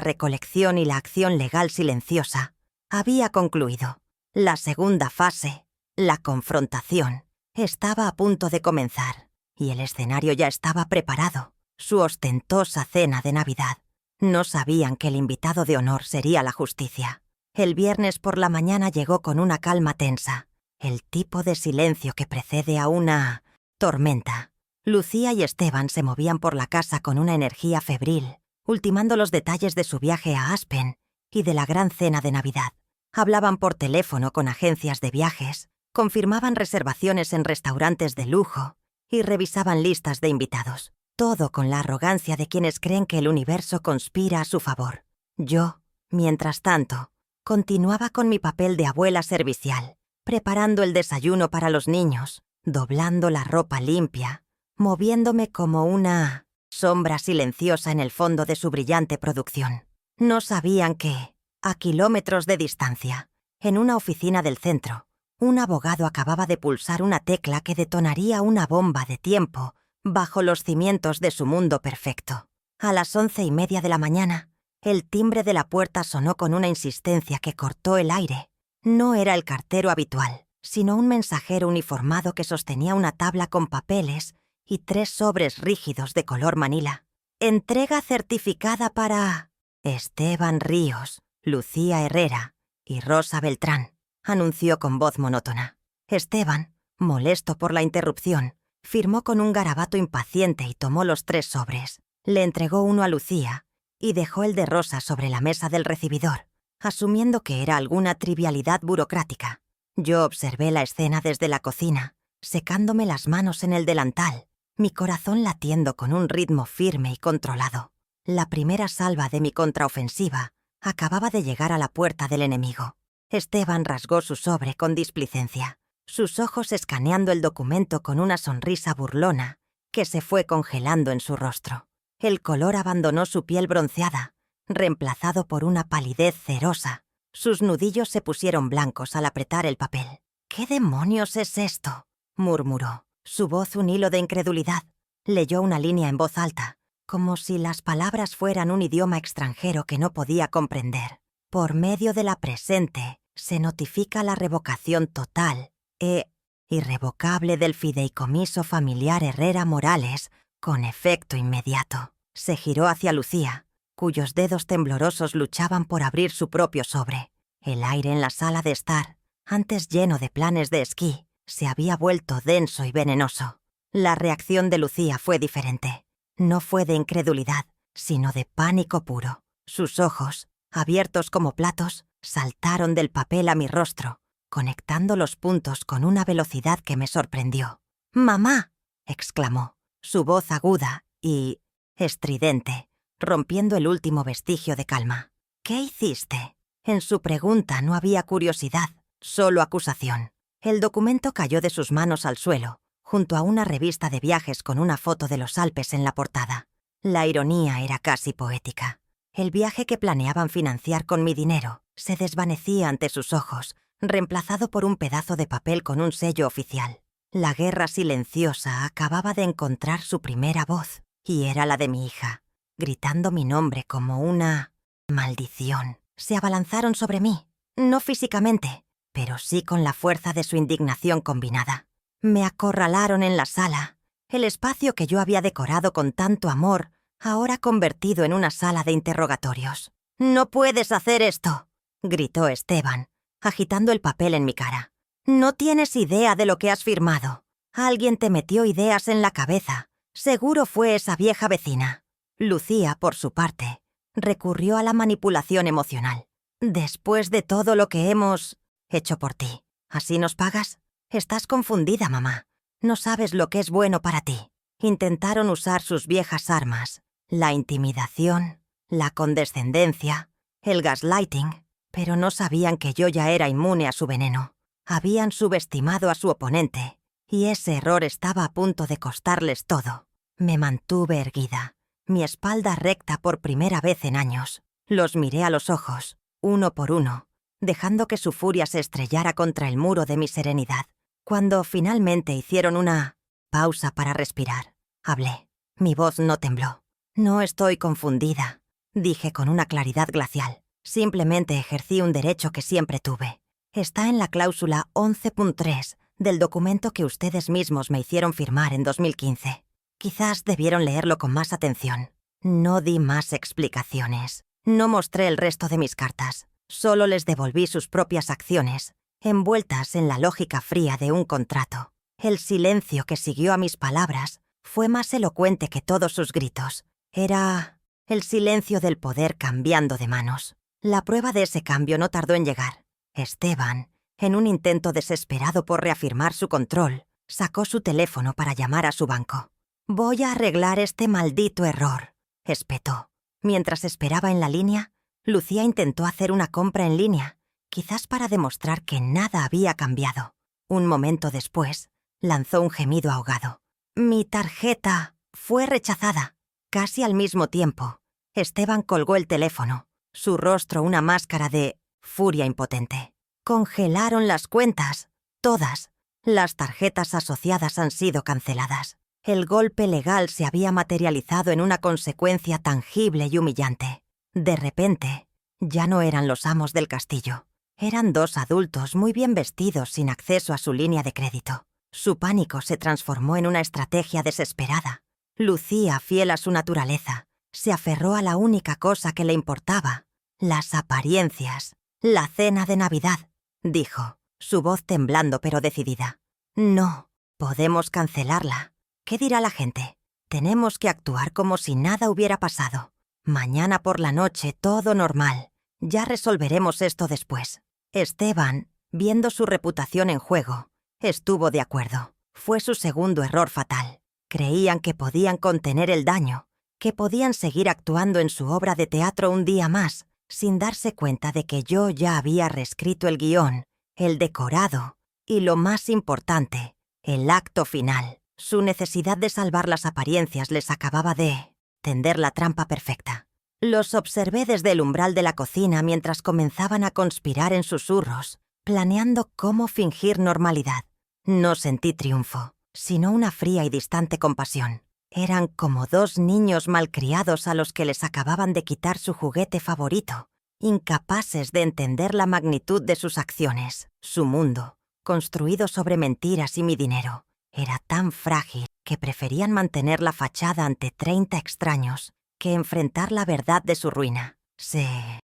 recolección y la acción legal silenciosa, había concluido. La segunda fase, la confrontación, estaba a punto de comenzar y el escenario ya estaba preparado: su ostentosa cena de Navidad. No sabían que el invitado de honor sería la justicia. El viernes por la mañana llegó con una calma tensa, el tipo de silencio que precede a una tormenta. Lucía y Esteban se movían por la casa con una energía febril, ultimando los detalles de su viaje a Aspen y de la gran cena de Navidad. Hablaban por teléfono con agencias de viajes, confirmaban reservaciones en restaurantes de lujo y revisaban listas de invitados. Todo con la arrogancia de quienes creen que el universo conspira a su favor. Yo, mientras tanto, continuaba con mi papel de abuela servicial, preparando el desayuno para los niños, doblando la ropa limpia, moviéndome como una sombra silenciosa en el fondo de su brillante producción. No sabían que, a kilómetros de distancia, en una oficina del centro, un abogado acababa de pulsar una tecla que detonaría una bomba de tiempo bajo los cimientos de su mundo perfecto. A las 11:30 de la mañana, el timbre de la puerta sonó con una insistencia que cortó el aire. No era el cartero habitual, sino un mensajero uniformado que sostenía una tabla con papeles y 3 sobres rígidos de color manila. Entrega certificada para Esteban Ríos, Lucía Herrera y Rosa Beltrán, anunció con voz monótona. Esteban, molesto por la interrupción, firmó con un garabato impaciente y tomó los 3 sobres. Le entregó uno a Lucía y dejó el de Rosa sobre la mesa del recibidor, asumiendo que era alguna trivialidad burocrática. Yo observé la escena desde la cocina, secándome las manos en el delantal, mi corazón latiendo con un ritmo firme y controlado. La primera salva de mi contraofensiva acababa de llegar a la puerta del enemigo. Esteban rasgó su sobre con displicencia, sus ojos escaneando el documento con una sonrisa burlona que se fue congelando en su rostro. El color abandonó su piel bronceada, reemplazado por una palidez cerosa. Sus nudillos se pusieron blancos al apretar el papel. «¿Qué demonios es esto?», murmuró, su voz un hilo de incredulidad. Leyó una línea en voz alta, como si las palabras fueran un idioma extranjero que no podía comprender. «Por medio de la presente, se notifica la revocación total e irrevocable del fideicomiso familiar Herrera Morales con efecto inmediato». Se giró hacia Lucía, cuyos dedos temblorosos luchaban por abrir su propio sobre. El aire en la sala de estar, antes lleno de planes de esquí, se había vuelto denso y venenoso. La reacción de Lucía fue diferente. No fue de incredulidad, sino de pánico puro. Sus ojos, abiertos como platos, saltaron del papel a mi rostro, conectando los puntos con una velocidad que me sorprendió. «¡Mamá!», exclamó, su voz aguda y estridente, rompiendo el último vestigio de calma. «¿Qué hiciste?». En su pregunta no había curiosidad, solo acusación. El documento cayó de sus manos al suelo, junto a una revista de viajes con una foto de los Alpes en la portada. La ironía era casi poética. El viaje que planeaban financiar con mi dinero se desvanecía ante sus ojos, reemplazado por un pedazo de papel con un sello oficial. La guerra silenciosa acababa de encontrar su primera voz, y era la de mi hija, gritando mi nombre como una maldición. Se abalanzaron sobre mí, no físicamente, pero sí con la fuerza de su indignación combinada. Me acorralaron en la sala, el espacio que yo había decorado con tanto amor, ahora convertido en una sala de interrogatorios. «¡No puedes hacer esto!», gritó Esteban, agitando el papel en mi cara. «No tienes idea de lo que has firmado. Alguien te metió ideas en la cabeza. Seguro fue esa vieja vecina». Lucía, por su parte, recurrió a la manipulación emocional. «Después de todo lo que hemos hecho por ti, ¿así nos pagas? Estás confundida, mamá. No sabes lo que es bueno para ti». Intentaron usar sus viejas armas, la intimidación, la condescendencia, el gaslighting, pero no sabían que yo ya era inmune a su veneno. Habían subestimado a su oponente, y ese error estaba a punto de costarles todo. Me mantuve erguida, mi espalda recta por primera vez en años. Los miré a los ojos, uno por uno, dejando que su furia se estrellara contra el muro de mi serenidad. Cuando finalmente hicieron una pausa para respirar, hablé. Mi voz no tembló. «No estoy confundida», dije con una claridad glacial. «Simplemente ejercí un derecho que siempre tuve. Está en la cláusula 11.3 del documento que ustedes mismos me hicieron firmar en 2015. Quizás debieron leerlo con más atención». No di más explicaciones. No mostré el resto de mis cartas. Solo les devolví sus propias acciones, envueltas en la lógica fría de un contrato. El silencio que siguió a mis palabras fue más elocuente que todos sus gritos. Era el silencio del poder cambiando de manos. La prueba de ese cambio no tardó en llegar. Esteban, en un intento desesperado por reafirmar su control, sacó su teléfono para llamar a su banco. «Voy a arreglar este maldito error», espetó. Mientras esperaba en la línea, Lucía intentó hacer una compra en línea, quizás para demostrar que nada había cambiado. Un momento después, lanzó un gemido ahogado. «Mi tarjeta fue rechazada». Casi al mismo tiempo, Esteban colgó el teléfono, su rostro una máscara de furia impotente. «Congelaron las cuentas, todas. Las tarjetas asociadas han sido canceladas». El golpe legal se había materializado en una consecuencia tangible y humillante. De repente, ya no eran los amos del castillo. Eran dos adultos muy bien vestidos sin acceso a su línea de crédito. Su pánico se transformó en una estrategia desesperada. Lucía, fiel a su naturaleza, se aferró a la única cosa que le importaba: las apariencias. «La cena de Navidad», dijo, su voz temblando pero decidida. «No, podemos cancelarla. ¿Qué dirá la gente? Tenemos que actuar como si nada hubiera pasado. Mañana por la noche todo normal. Ya resolveremos esto después». Esteban, viendo su reputación en juego, estuvo de acuerdo. Fue su segundo error fatal. Creían que podían contener el daño, que podían seguir actuando en su obra de teatro un día más, sin darse cuenta de que yo ya había reescrito el guión, el decorado y, lo más importante, el acto final. Su necesidad de salvar las apariencias les acababa de tender la trampa perfecta. Los observé desde el umbral de la cocina mientras comenzaban a conspirar en susurros, planeando cómo fingir normalidad. No sentí triunfo, sino una fría y distante compasión. Eran como dos niños malcriados a los que les acababan de quitar su juguete favorito, incapaces de entender la magnitud de sus acciones. Su mundo, construido sobre mentiras y mi dinero, era tan frágil que preferían mantener la fachada ante 30 extraños que enfrentar la verdad de su ruina. Se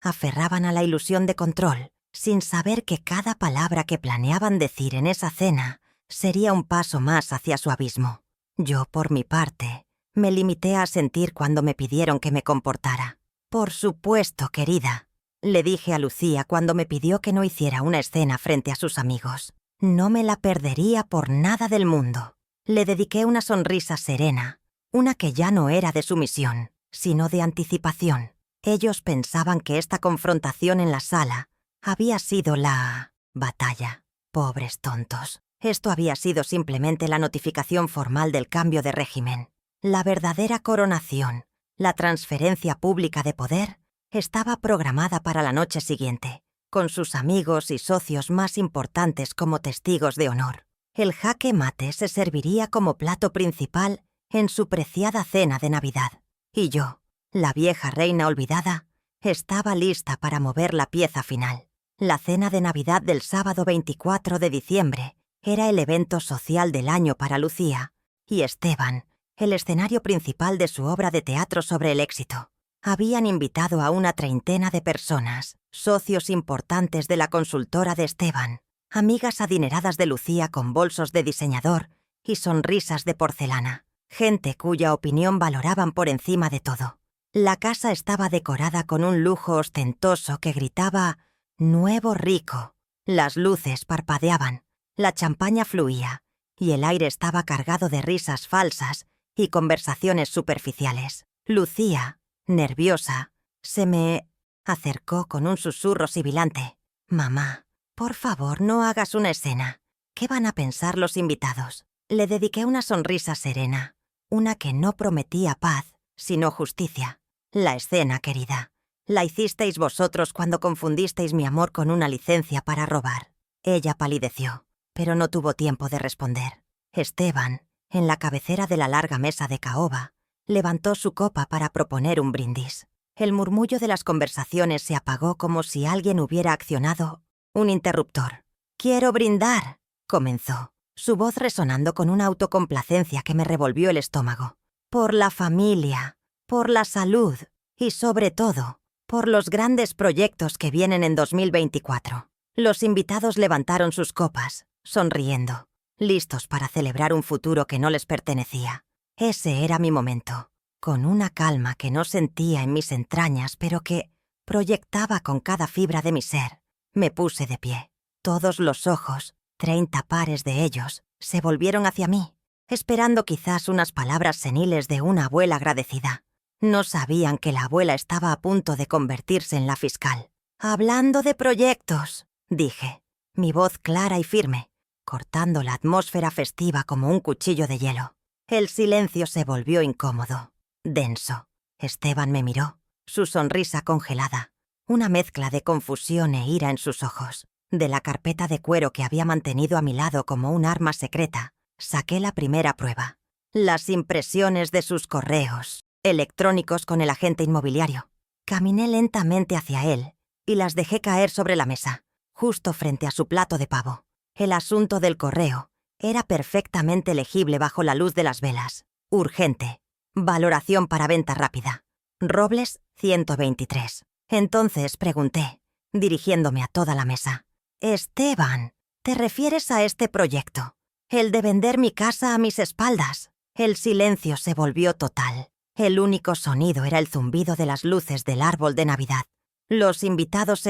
aferraban a la ilusión de control, sin saber que cada palabra que planeaban decir en esa cena sería un paso más hacia su abismo. Yo, por mi parte, me limité a asentir cuando me pidieron que me comportara. «Por supuesto, querida», le dije a Lucía cuando me pidió que no hiciera una escena frente a sus amigos. No me la perdería por nada del mundo. Le dediqué una sonrisa serena, una que ya no era de sumisión, sino de anticipación. Ellos pensaban que esta confrontación en la sala había sido la batalla. Pobres tontos. Esto había sido simplemente la notificación formal del cambio de régimen. La verdadera coronación, la transferencia pública de poder, estaba programada para la noche siguiente, con sus amigos y socios más importantes como testigos de honor. El jaque mate se serviría como plato principal en su preciada cena de Navidad. Y yo, la vieja reina olvidada, estaba lista para mover la pieza final. La cena de Navidad del sábado 24 de diciembre era el evento social del año para Lucía, y Esteban, el escenario principal de su obra de teatro sobre el éxito. Habían invitado a una treintena de personas, socios importantes de la consultora de Esteban, amigas adineradas de Lucía con bolsos de diseñador y sonrisas de porcelana, gente cuya opinión valoraban por encima de todo. La casa estaba decorada con un lujo ostentoso que gritaba «Nuevo rico». Las luces parpadeaban, la champaña fluía y el aire estaba cargado de risas falsas y conversaciones superficiales. Lucía, nerviosa, se me Acercó con un susurro sibilante. «Mamá, por favor, no hagas una escena. ¿Qué van a pensar los invitados?» Le dediqué una sonrisa serena, una que no prometía paz, sino justicia. «La escena, querida. La hicisteis vosotros cuando confundisteis mi amor con una licencia para robar». Ella palideció, pero no tuvo tiempo de responder. Esteban, en la cabecera de la larga mesa de caoba, levantó su copa para proponer un brindis. El murmullo de las conversaciones se apagó como si alguien hubiera accionado un interruptor. «Quiero brindar», comenzó, su voz resonando con una autocomplacencia que me revolvió el estómago. «Por la familia, por la salud y, sobre todo, por los grandes proyectos que vienen en 2024. Los invitados levantaron sus copas, sonriendo, listos para celebrar un futuro que no les pertenecía. Ese era mi momento. Con una calma que no sentía en mis entrañas, pero que proyectaba con cada fibra de mi ser, me puse de pie. Todos los ojos, 30 pares de ellos, se volvieron hacia mí, esperando quizás unas palabras seniles de una abuela agradecida. No sabían que la abuela estaba a punto de convertirse en la fiscal. «Hablando de proyectos», dije, mi voz clara y firme, cortando la atmósfera festiva como un cuchillo de hielo. El silencio se volvió incómodo, denso. Esteban me miró, su sonrisa congelada, una mezcla de confusión e ira en sus ojos. De la carpeta de cuero que había mantenido a mi lado como un arma secreta, saqué la primera prueba. Las impresiones de sus correos electrónicos con el agente inmobiliario. Caminé lentamente hacia él y las dejé caer sobre la mesa, justo frente a su plato de pavo. El asunto del correo era perfectamente legible bajo la luz de las velas. Urgente. Valoración para venta rápida. Robles 123. Entonces pregunté, dirigiéndome a toda la mesa. «Esteban, ¿te refieres a este proyecto? El de vender mi casa a mis espaldas». El silencio se volvió total. El único sonido era el zumbido de las luces del árbol de Navidad. Los invitados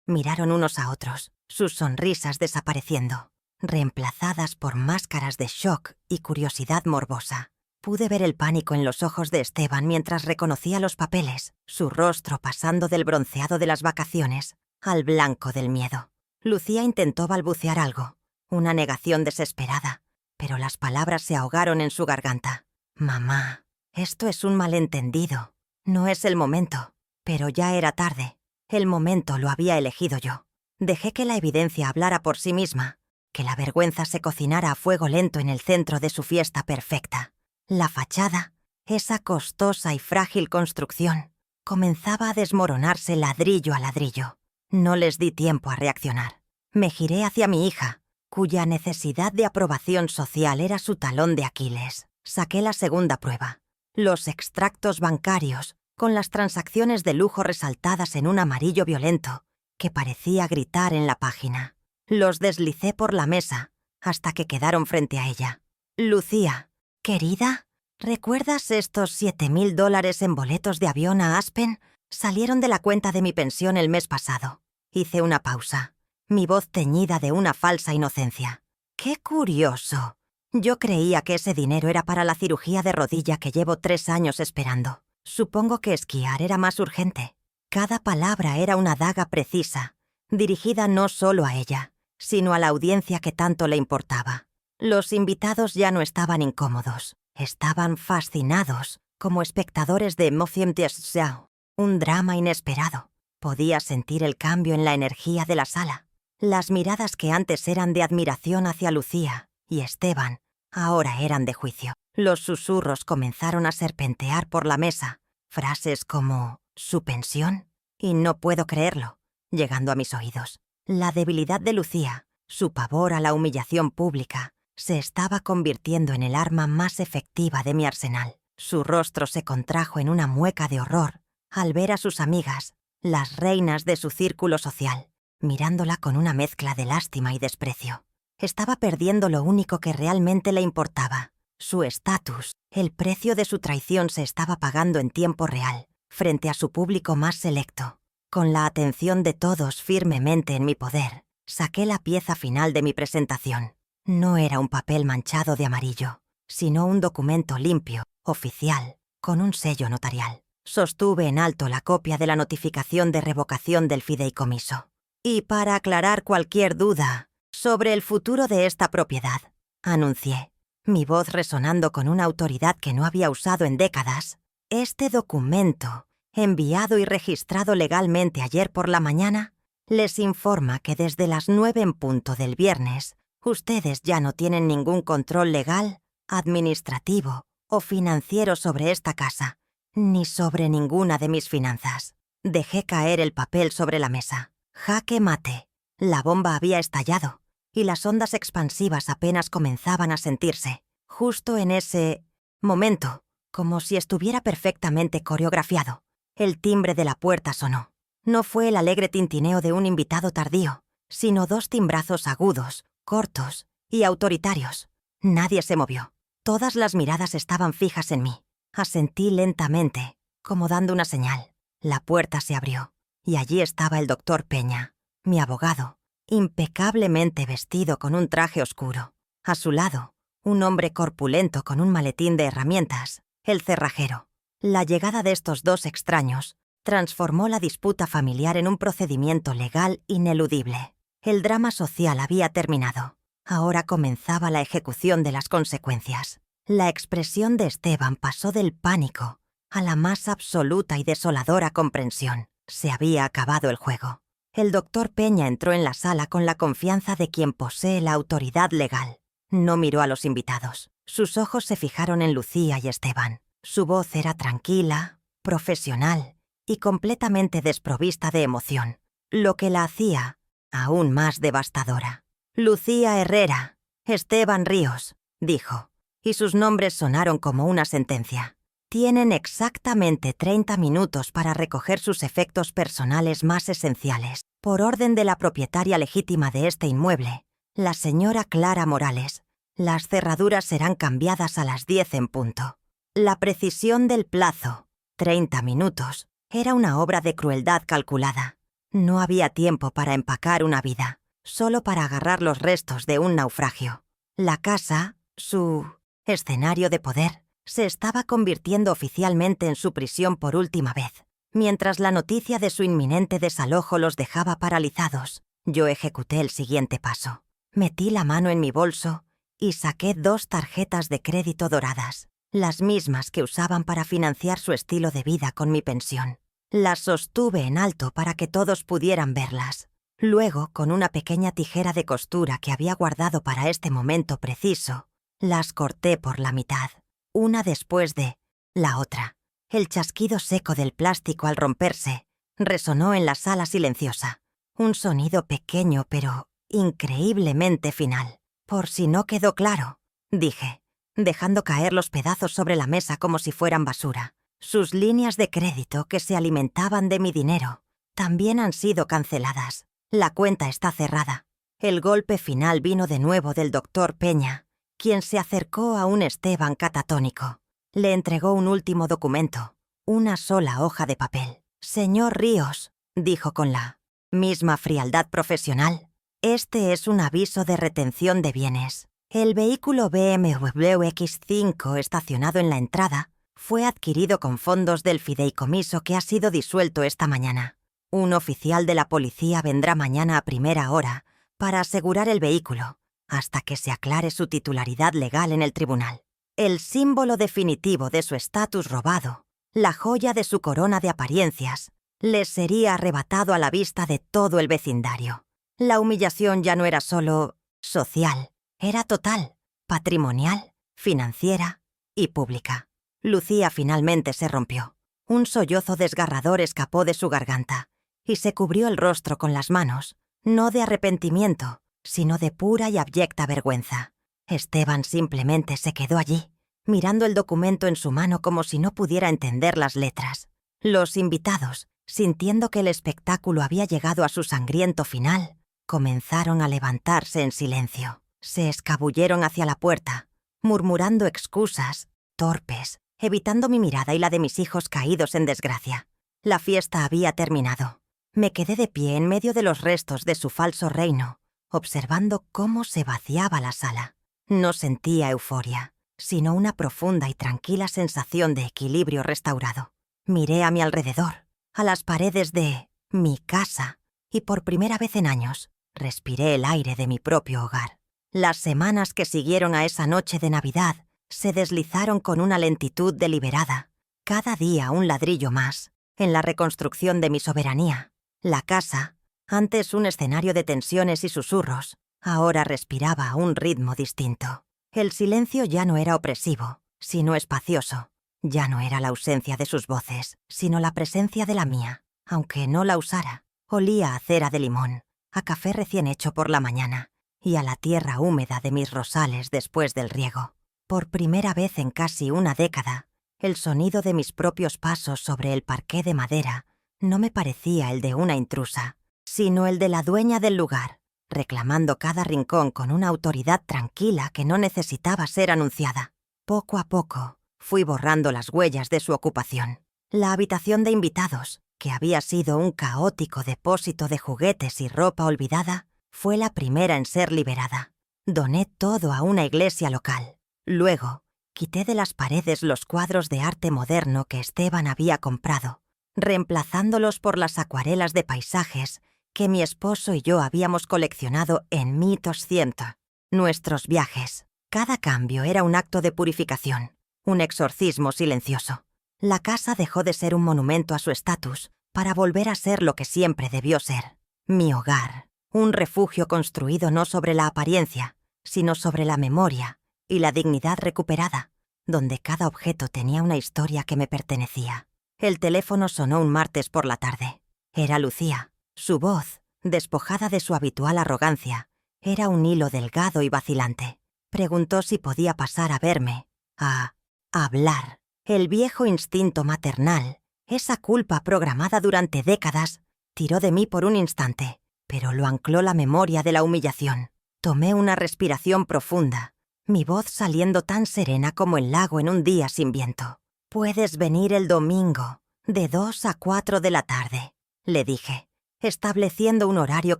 miraron unos a otros, sus sonrisas desapareciendo, reemplazadas por máscaras de shock y curiosidad morbosa. Pude ver el pánico en los ojos de Esteban mientras reconocía los papeles, su rostro pasando del bronceado de las vacaciones al blanco del miedo. Lucía intentó balbucear algo, una negación desesperada, pero las palabras se ahogaron en su garganta. «Mamá, esto es un malentendido. No es el momento». Pero ya era tarde. El momento lo había elegido yo. Dejé que la evidencia hablara por sí misma, que la vergüenza se cocinara a fuego lento en el centro de su fiesta perfecta. La fachada, esa costosa y frágil construcción, comenzaba a desmoronarse ladrillo a ladrillo. No les di tiempo a reaccionar. Me giré hacia mi hija, cuya necesidad de aprobación social era su talón de Aquiles. Saqué la segunda prueba. Los extractos bancarios, con las transacciones de lujo resaltadas en un amarillo violento, que parecía gritar en la página. Los deslicé por la mesa, hasta que quedaron frente a ella. «Lucía, querida, ¿recuerdas estos $7,000 en boletos de avión a Aspen? Salieron de la cuenta de mi pensión el mes pasado». Hice una pausa, mi voz teñida de una falsa inocencia. «¡Qué curioso! Yo creía que ese dinero era para la cirugía de rodilla que llevo 3 años esperando. Supongo que esquiar era más urgente». Cada palabra era una daga precisa, dirigida no solo a ella, sino a la audiencia que tanto le importaba. Los invitados ya no estaban incómodos, estaban fascinados, como espectadores de Motion Show, un drama inesperado. Podía sentir el cambio en la energía de la sala. Las miradas que antes eran de admiración hacia Lucía y Esteban, ahora eran de juicio. Los susurros comenzaron a serpentear por la mesa, frases como «¿su pensión?» y «no puedo creerlo», llegando a mis oídos. La debilidad de Lucía, su pavor a la humillación pública, se estaba convirtiendo en el arma más efectiva de mi arsenal. Su rostro se contrajo en una mueca de horror al ver a sus amigas, las reinas de su círculo social, mirándola con una mezcla de lástima y desprecio. Estaba perdiendo lo único que realmente le importaba, su estatus. El precio de su traición se estaba pagando en tiempo real, frente a su público más selecto. Con la atención de todos firmemente en mi poder, saqué la pieza final de mi presentación. No era un papel manchado de amarillo, sino un documento limpio, oficial, con un sello notarial. Sostuve en alto la copia de la notificación de revocación del fideicomiso. Y para aclarar cualquier duda sobre el futuro de esta propiedad, anuncié, mi voz resonando con una autoridad que no había usado en décadas, este documento, enviado y registrado legalmente ayer por la mañana, les informa que desde las 9 en punto del viernes, ustedes ya no tienen ningún control legal, administrativo o financiero sobre esta casa, ni sobre ninguna de mis finanzas. Dejé caer el papel sobre la mesa. Jaque mate. La bomba había estallado y las ondas expansivas apenas comenzaban a sentirse. Justo en ese momento, como si estuviera perfectamente coreografiado, el timbre de la puerta sonó. No fue el alegre tintineo de un invitado tardío, sino 2 timbrazos agudos, cortos y autoritarios. Nadie se movió. Todas las miradas estaban fijas en mí. Asentí lentamente, como dando una señal. La puerta se abrió, y allí estaba el doctor Peña, mi abogado, impecablemente vestido con un traje oscuro. A su lado, un hombre corpulento con un maletín de herramientas, el cerrajero. La llegada de estos 2 extraños transformó la disputa familiar en un procedimiento legal ineludible. El drama social había terminado. Ahora comenzaba la ejecución de las consecuencias. La expresión de Esteban pasó del pánico a la más absoluta y desoladora comprensión. Se había acabado el juego. El doctor Peña entró en la sala con la confianza de quien posee la autoridad legal. No miró a los invitados. Sus ojos se fijaron en Lucía y Esteban. Su voz era tranquila, profesional y completamente desprovista de emoción, lo que la hacía aún más devastadora. Lucía Herrera, Esteban Ríos, dijo, y sus nombres sonaron como una sentencia. Tienen exactamente 30 minutos para recoger sus efectos personales más esenciales, por orden de la propietaria legítima de este inmueble, la señora Clara Morales. Las cerraduras serán cambiadas a las 10 en punto. La precisión del plazo, 30 minutos, era una obra de crueldad calculada. No había tiempo para empacar una vida, solo para agarrar los restos de un naufragio. La casa, su escenario de poder, se estaba convirtiendo oficialmente en su prisión por última vez. Mientras la noticia de su inminente desalojo los dejaba paralizados, yo ejecuté el siguiente paso. Metí la mano en mi bolso y saqué 2 tarjetas de crédito doradas, las mismas que usaban para financiar su estilo de vida con mi pensión. Las sostuve en alto para que todos pudieran verlas. Luego, con una pequeña tijera de costura que había guardado para este momento preciso, las corté por la mitad, una después de la otra. El chasquido seco del plástico al romperse resonó en la sala silenciosa. Un sonido pequeño pero increíblemente final. Por si no quedó claro, dije, dejando caer los pedazos sobre la mesa como si fueran basura. Sus líneas de crédito que se alimentaban de mi dinero también han sido canceladas. La cuenta está cerrada. El golpe final vino de nuevo del doctor Peña, quien se acercó a un Esteban catatónico. Le entregó un último documento, una sola hoja de papel. «Señor Ríos», dijo con la misma frialdad profesional, «este es un aviso de retención de bienes. El vehículo BMW X5 estacionado en la entrada fue adquirido con fondos del fideicomiso que ha sido disuelto esta mañana. Un oficial de la policía vendrá mañana a primera hora para asegurar el vehículo hasta que se aclare su titularidad legal en el tribunal. El símbolo definitivo de su estatus robado, la joya de su corona de apariencias, les sería arrebatado a la vista de todo el vecindario. La humillación ya no era solo social, era total, patrimonial, financiera y pública. Lucía finalmente se rompió. Un sollozo desgarrador escapó de su garganta y se cubrió el rostro con las manos, no de arrepentimiento, sino de pura y abyecta vergüenza. Esteban simplemente se quedó allí, mirando el documento en su mano como si no pudiera entender las letras. Los invitados, sintiendo que el espectáculo había llegado a su sangriento final, comenzaron a levantarse en silencio. Se escabulleron hacia la puerta, murmurando excusas, torpes, evitando mi mirada y la de mis hijos caídos en desgracia. La fiesta había terminado. Me quedé de pie en medio de los restos de su falso reino, observando cómo se vaciaba la sala. No sentía euforia, sino una profunda y tranquila sensación de equilibrio restaurado. Miré a mi alrededor, a las paredes de mi casa, y por primera vez en años respiré el aire de mi propio hogar. Las semanas que siguieron a esa noche de Navidad se deslizaron con una lentitud deliberada, cada día un ladrillo más, en la reconstrucción de mi soberanía. La casa, antes un escenario de tensiones y susurros, ahora respiraba a un ritmo distinto. El silencio ya no era opresivo, sino espacioso. Ya no era la ausencia de sus voces, sino la presencia de la mía, aunque no la usara. Olía a cera de limón, a café recién hecho por la mañana y a la tierra húmeda de mis rosales después del riego. Por primera vez en casi una década, el sonido de mis propios pasos sobre el parqué de madera no me parecía el de una intrusa, sino el de la dueña del lugar, reclamando cada rincón con una autoridad tranquila que no necesitaba ser anunciada. Poco a poco, fui borrando las huellas de su ocupación. La habitación de invitados, que había sido un caótico depósito de juguetes y ropa olvidada, fue la primera en ser liberada. Doné todo a una iglesia local. Luego, quité de las paredes los cuadros de arte moderno que Esteban había comprado, reemplazándolos por las acuarelas de paisajes que mi esposo y yo habíamos coleccionado en 1200. Nuestros viajes. Cada cambio era un acto de purificación, un exorcismo silencioso. La casa dejó de ser un monumento a su estatus para volver a ser lo que siempre debió ser. Mi hogar, un refugio construido no sobre la apariencia, sino sobre la memoria y la dignidad recuperada, donde cada objeto tenía una historia que me pertenecía. El teléfono sonó un martes por la tarde. Era Lucía. Su voz, despojada de su habitual arrogancia, era un hilo delgado y vacilante. Preguntó si podía pasar a verme, a hablar. El viejo instinto maternal, esa culpa programada durante décadas, tiró de mí por un instante, pero lo ancló la memoria de la humillación. Tomé una respiración profunda, mi voz saliendo tan serena como el lago en un día sin viento. «Puedes venir el domingo, de 2 a 4 de la tarde», le dije, estableciendo un horario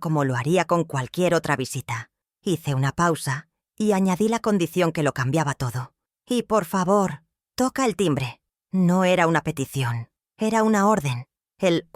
como lo haría con cualquier otra visita. Hice una pausa y añadí la condición que lo cambiaba todo. «Y por favor, toca el timbre». No era una petición, era una orden. El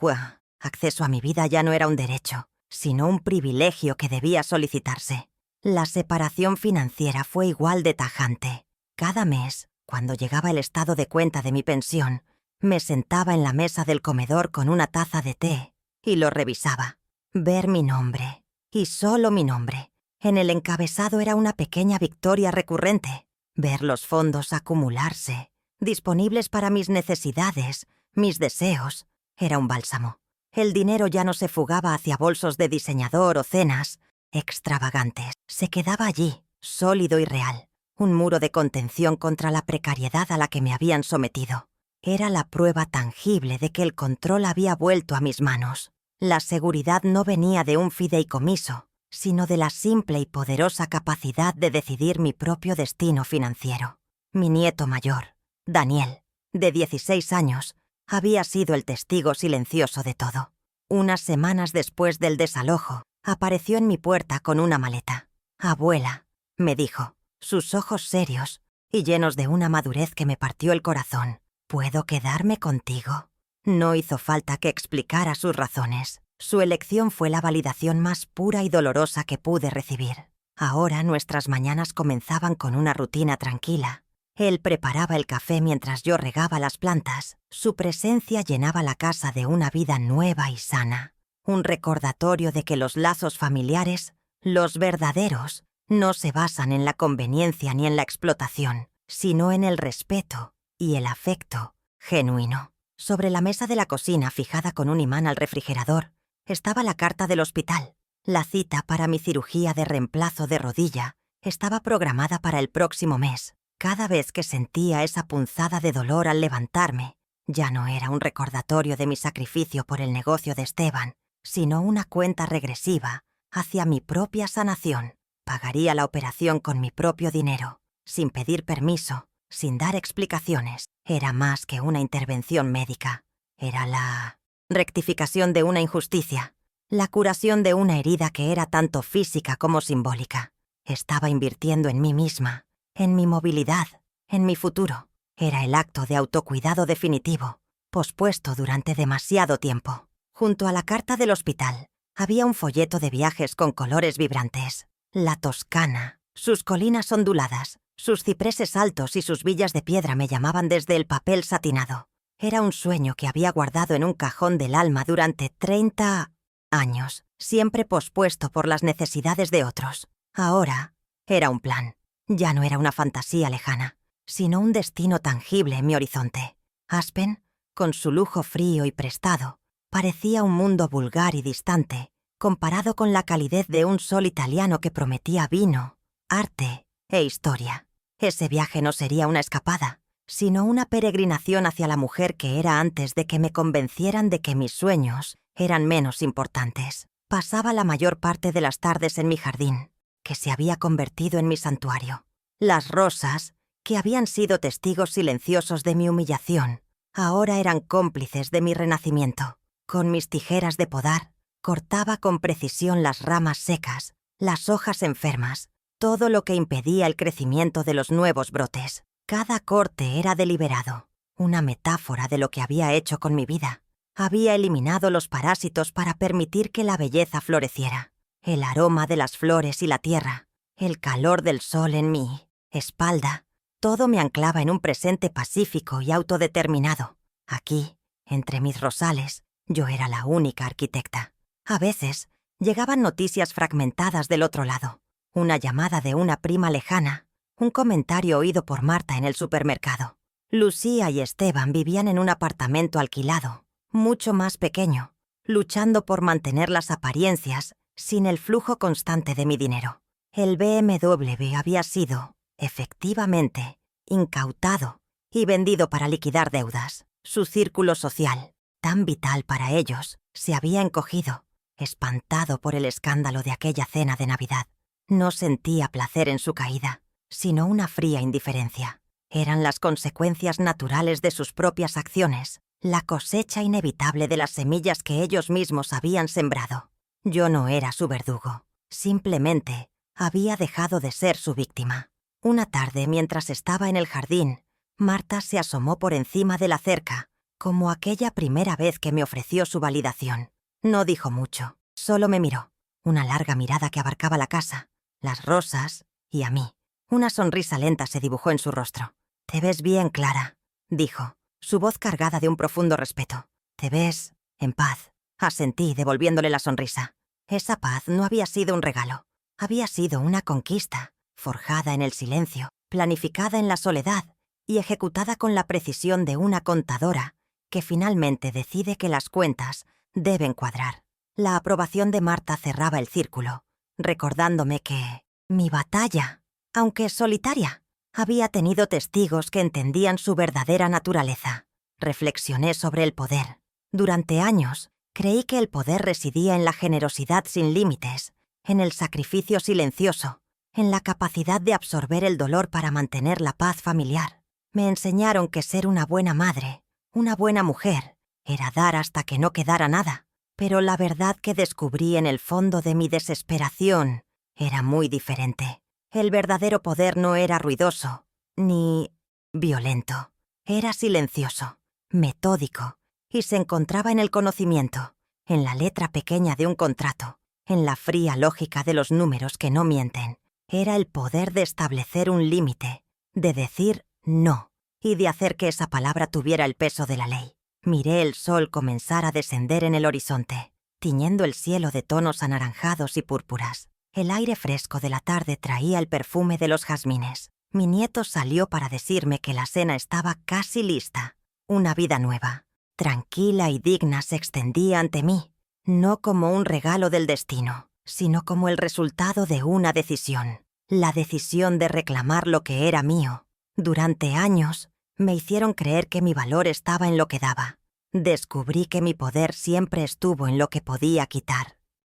acceso a mi vida ya no era un derecho, sino un privilegio que debía solicitarse. La separación financiera fue igual de tajante. Cada mes, cuando llegaba el estado de cuenta de mi pensión, me sentaba en la mesa del comedor con una taza de té y lo revisaba. Ver mi nombre, y solo mi nombre, en el encabezado era una pequeña victoria recurrente. Ver los fondos acumularse, disponibles para mis necesidades, mis deseos, era un bálsamo. El dinero ya no se fugaba hacia bolsos de diseñador o cenas extravagantes. Se quedaba allí, sólido y real, un muro de contención contra la precariedad a la que me habían sometido. Era la prueba tangible de que el control había vuelto a mis manos. La seguridad no venía de un fideicomiso, sino de la simple y poderosa capacidad de decidir mi propio destino financiero. Mi nieto mayor, Daniel, de 16 años, había sido el testigo silencioso de todo. Unas semanas después del desalojo, apareció en mi puerta con una maleta. «Abuela», me dijo, sus ojos serios y llenos de una madurez que me partió el corazón, «¿puedo quedarme contigo?». No hizo falta que explicara sus razones. Su elección fue la validación más pura y dolorosa que pude recibir. Ahora nuestras mañanas comenzaban con una rutina tranquila. Él preparaba el café mientras yo regaba las plantas. Su presencia llenaba la casa de una vida nueva y sana. Un recordatorio de que los lazos familiares, los verdaderos, no se basan en la conveniencia ni en la explotación, sino en el respeto y el afecto genuino. Sobre la mesa de la cocina, fijada con un imán al refrigerador, estaba la carta del hospital. La cita para mi cirugía de reemplazo de rodilla estaba programada para el próximo mes. Cada vez que sentía esa punzada de dolor al levantarme, ya no era un recordatorio de mi sacrificio por el negocio de Esteban, sino una cuenta regresiva hacia mi propia sanación. Pagaría la operación con mi propio dinero, sin pedir permiso, sin dar explicaciones. Era más que una intervención médica. Era la rectificación de una injusticia, la curación de una herida que era tanto física como simbólica. Estaba invirtiendo en mí misma, en mi movilidad, en mi futuro. Era el acto de autocuidado definitivo, pospuesto durante demasiado tiempo. Junto a la carta del hospital había un folleto de viajes con colores vibrantes. La Toscana, sus colinas onduladas, sus cipreses altos y sus villas de piedra me llamaban desde el papel satinado. Era un sueño que había guardado en un cajón del alma durante 30 años, siempre pospuesto por las necesidades de otros. Ahora era un plan. Ya no era una fantasía lejana, sino un destino tangible en mi horizonte. Aspen, con su lujo frío y prestado, parecía un mundo vulgar y distante, comparado con la calidez de un sol italiano que prometía vino, arte e historia. Ese viaje no sería una escapada, sino una peregrinación hacia la mujer que era antes de que me convencieran de que mis sueños eran menos importantes. Pasaba la mayor parte de las tardes en mi jardín, que se había convertido en mi santuario. Las rosas, que habían sido testigos silenciosos de mi humillación, ahora eran cómplices de mi renacimiento. Con mis tijeras de podar, cortaba con precisión las ramas secas, las hojas enfermas, todo lo que impedía el crecimiento de los nuevos brotes. Cada corte era deliberado, una metáfora de lo que había hecho con mi vida. Había eliminado los parásitos para permitir que la belleza floreciera. El aroma de las flores y la tierra, el calor del sol en mi espalda, todo me anclaba en un presente pacífico y autodeterminado. Aquí, entre mis rosales, yo era la única arquitecta. A veces, llegaban noticias fragmentadas del otro lado. Una llamada de una prima lejana, un comentario oído por Marta en el supermercado. Lucía y Esteban vivían en un apartamento alquilado, mucho más pequeño, luchando por mantener las apariencias sin el flujo constante de mi dinero. El BMW había sido, efectivamente, incautado y vendido para liquidar deudas. Su círculo social, tan vital para ellos, se había encogido, espantado por el escándalo de aquella cena de Navidad. No sentía placer en su caída, sino una fría indiferencia. Eran las consecuencias naturales de sus propias acciones, la cosecha inevitable de las semillas que ellos mismos habían sembrado. Yo no era su verdugo, simplemente había dejado de ser su víctima. Una tarde, mientras estaba en el jardín, Marta se asomó por encima de la cerca, como aquella primera vez que me ofreció su validación. No dijo mucho, solo me miró, una larga mirada que abarcaba la casa, las rosas y a mí. Una sonrisa lenta se dibujó en su rostro. «Te ves bien, Clara», dijo, su voz cargada de un profundo respeto. «Te ves en paz», asentí, devolviéndole la sonrisa. Esa paz no había sido un regalo, había sido una conquista, forjada en el silencio, planificada en la soledad y ejecutada con la precisión de una contadora que finalmente decide que las cuentas deben cuadrar. La aprobación de Marta cerraba el círculo, recordándome que mi batalla, aunque solitaria, había tenido testigos que entendían su verdadera naturaleza. Reflexioné sobre el poder. Durante años, creí que el poder residía en la generosidad sin límites, en el sacrificio silencioso, en la capacidad de absorber el dolor para mantener la paz familiar. Me enseñaron que ser una buena madre, una buena mujer, era dar hasta que no quedara nada. Pero la verdad que descubrí en el fondo de mi desesperación era muy diferente. El verdadero poder no era ruidoso, ni violento. Era silencioso, metódico, y se encontraba en el conocimiento, en la letra pequeña de un contrato, en la fría lógica de los números que no mienten. Era el poder de establecer un límite, de decir no, y de hacer que esa palabra tuviera el peso de la ley. Miré el sol comenzar a descender en el horizonte, tiñendo el cielo de tonos anaranjados y púrpuras. El aire fresco de la tarde traía el perfume de los jazmines. Mi nieto salió para decirme que la cena estaba casi lista. Una vida nueva, tranquila y digna se extendía ante mí, no como un regalo del destino, sino como el resultado de una decisión. La decisión de reclamar lo que era mío. Durante años, me hicieron creer que mi valor estaba en lo que daba. Descubrí que mi poder siempre estuvo en lo que podía quitar.